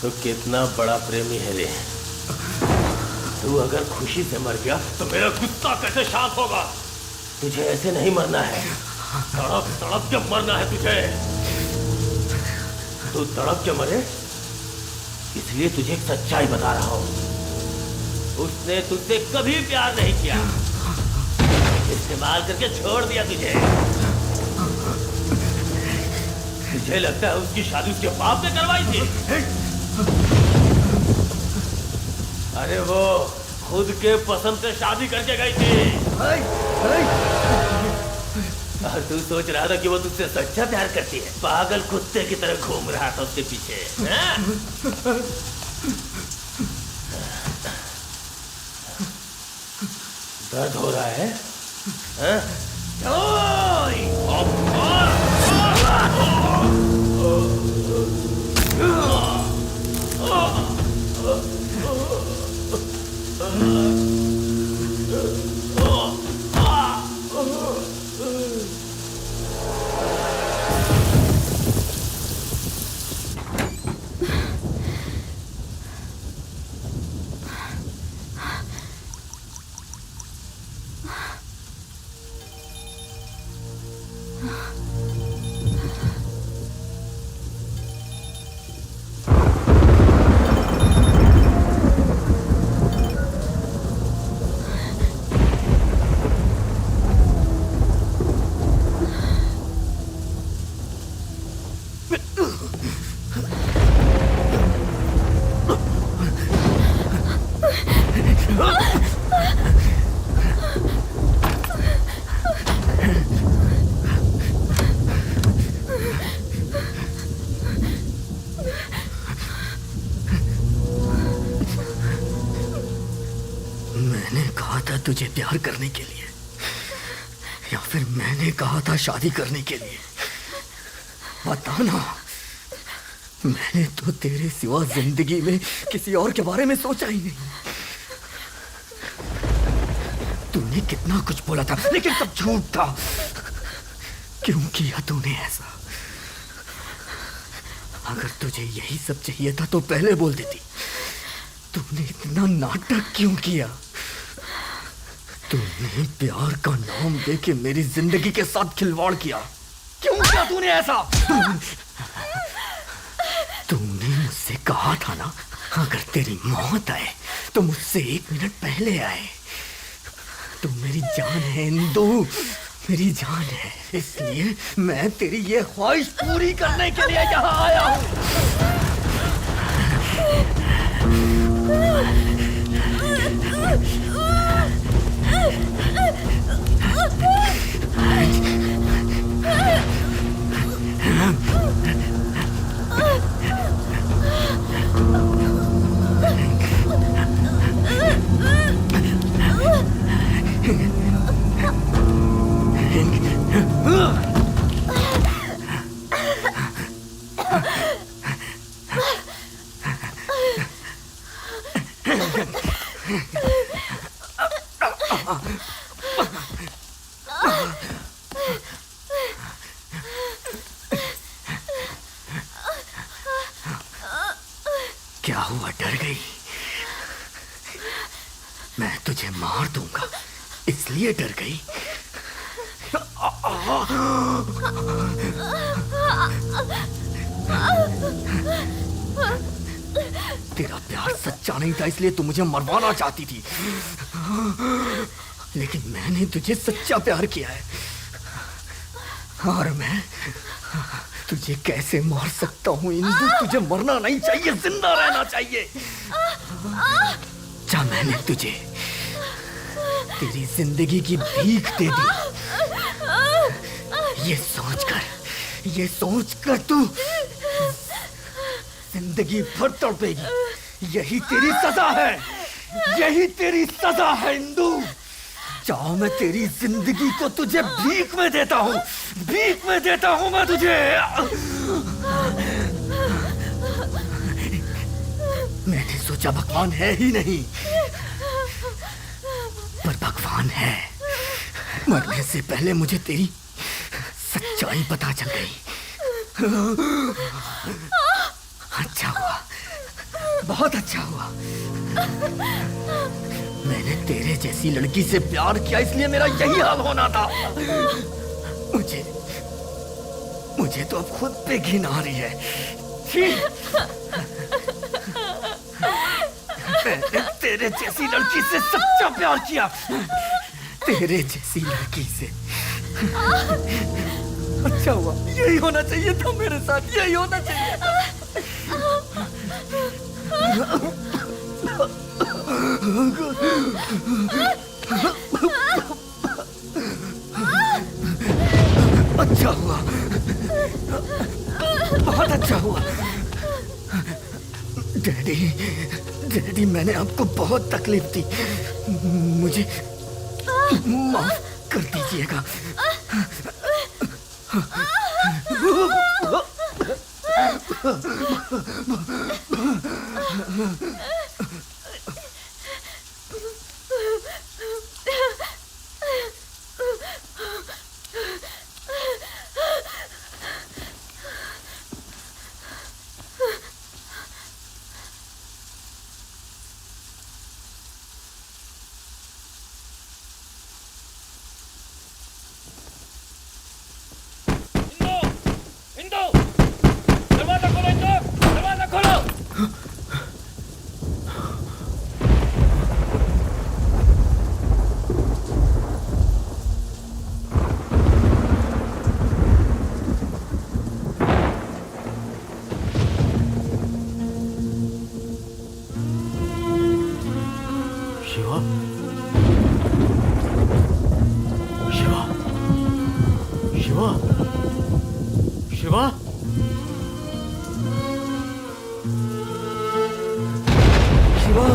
तो कितना बड़ा प्रेमी है रे। तू अगर खुशी से मर गया तो मेरा गुस्सा कैसे शांत होगा? तुझे ऐसे नहीं मरना है, तड़प तड़प के मरना है तुझे। तू तड़प के मरे, इसलिए तुझे एक सच्चाई बता रहा हूं। उसने तुझसे कभी प्यार नहीं किया, इस्तेमाल करके छोड़ दिया तुझे। तुझे लगता है उसकी शादी उसके बाप ने करवाई थी? अरे वो खुद के पसंद से शादी करके गई थी। और तू सोच रहा था कि वो तुझसे सच्चा प्यार करती है। पागल कुत्ते की तरह घूम रहा था उसके पीछे। दर्द हो रहा है? मैंने कहा था तुझे प्यार करने के लिए, या फिर मैंने कहा था शादी करने के लिए? बता ना। मैंने तो तेरे सिवा जिंदगी में किसी और के बारे में सोचा ही नहीं। तूने कितना कुछ बोला था, लेकिन सब झूठ था। क्यों किया तूने ऐसा? अगर तुझे यही सब चाहिए था तो पहले बोल देती। तूने इतना नाटक क्यों किया? तूने प्यार का नाम देके मेरी जिंदगी के साथ खिलवाड़ किया। क्यों किया तूने ऐसा? तूने मुझसे कहा था ना, अगर तेरी मौत आए तो मुझसे 1 मिनट पहले आए। तू मेरी जान है इंदु, मेरी जान है। इसलिए मैं तेरी ये ख्वाहिश पूरी करने के लिए यहाँ आया हूँ। क्या हुआ, डर गई? मैं तुझे मार दूंगा इसलिए डर गई? तेरा प्यार सच्चा नहीं था इसलिए तू मुझे मरवाना चाहती थी, लेकिन मैंने तुझे सच्चा प्यार किया है। और मैं तुझे कैसे मार सकता हूँ इंदु? तुझे मरना नहीं चाहिए, जिंदा रहना चाहिए। जा, मैंने तुझे तेरी जिंदगी की भीख दे दी। ये सोचकर तू जिंदगी भर तड़पेगी। यही तेरी सजा है, यही तेरी सजा है इंदु। चाहो मैं तेरी जिंदगी को तुझे भीख में देता हूँ, भीख में देता हूँ मैं तुझे। मैंने सोचा भगवान है ही नहीं, पर भगवान है। मरने से पहले मुझे तेरी सच्चाई पता चल गई। अच्छा हुआ, बहुत अच्छा हुआ। मैंने तेरे जैसी लड़की से प्यार किया इसलिए मेरा यही हाल होना था। मुझे तो अब खुद पे घिन आ रही है। मैंने तेरे जैसी लड़की से सच्चा प्यार किया, तेरे जैसी लड़की से। अच्छा हुआ, यही होना चाहिए था मेरे साथ, यही होना चाहिए था। अच्छा हुआ, बहुत अच्छा हुआ। डैडी, मैंने आपको बहुत तकलीफ दी, मुझे माफ कर दीजिएगा। शिवा,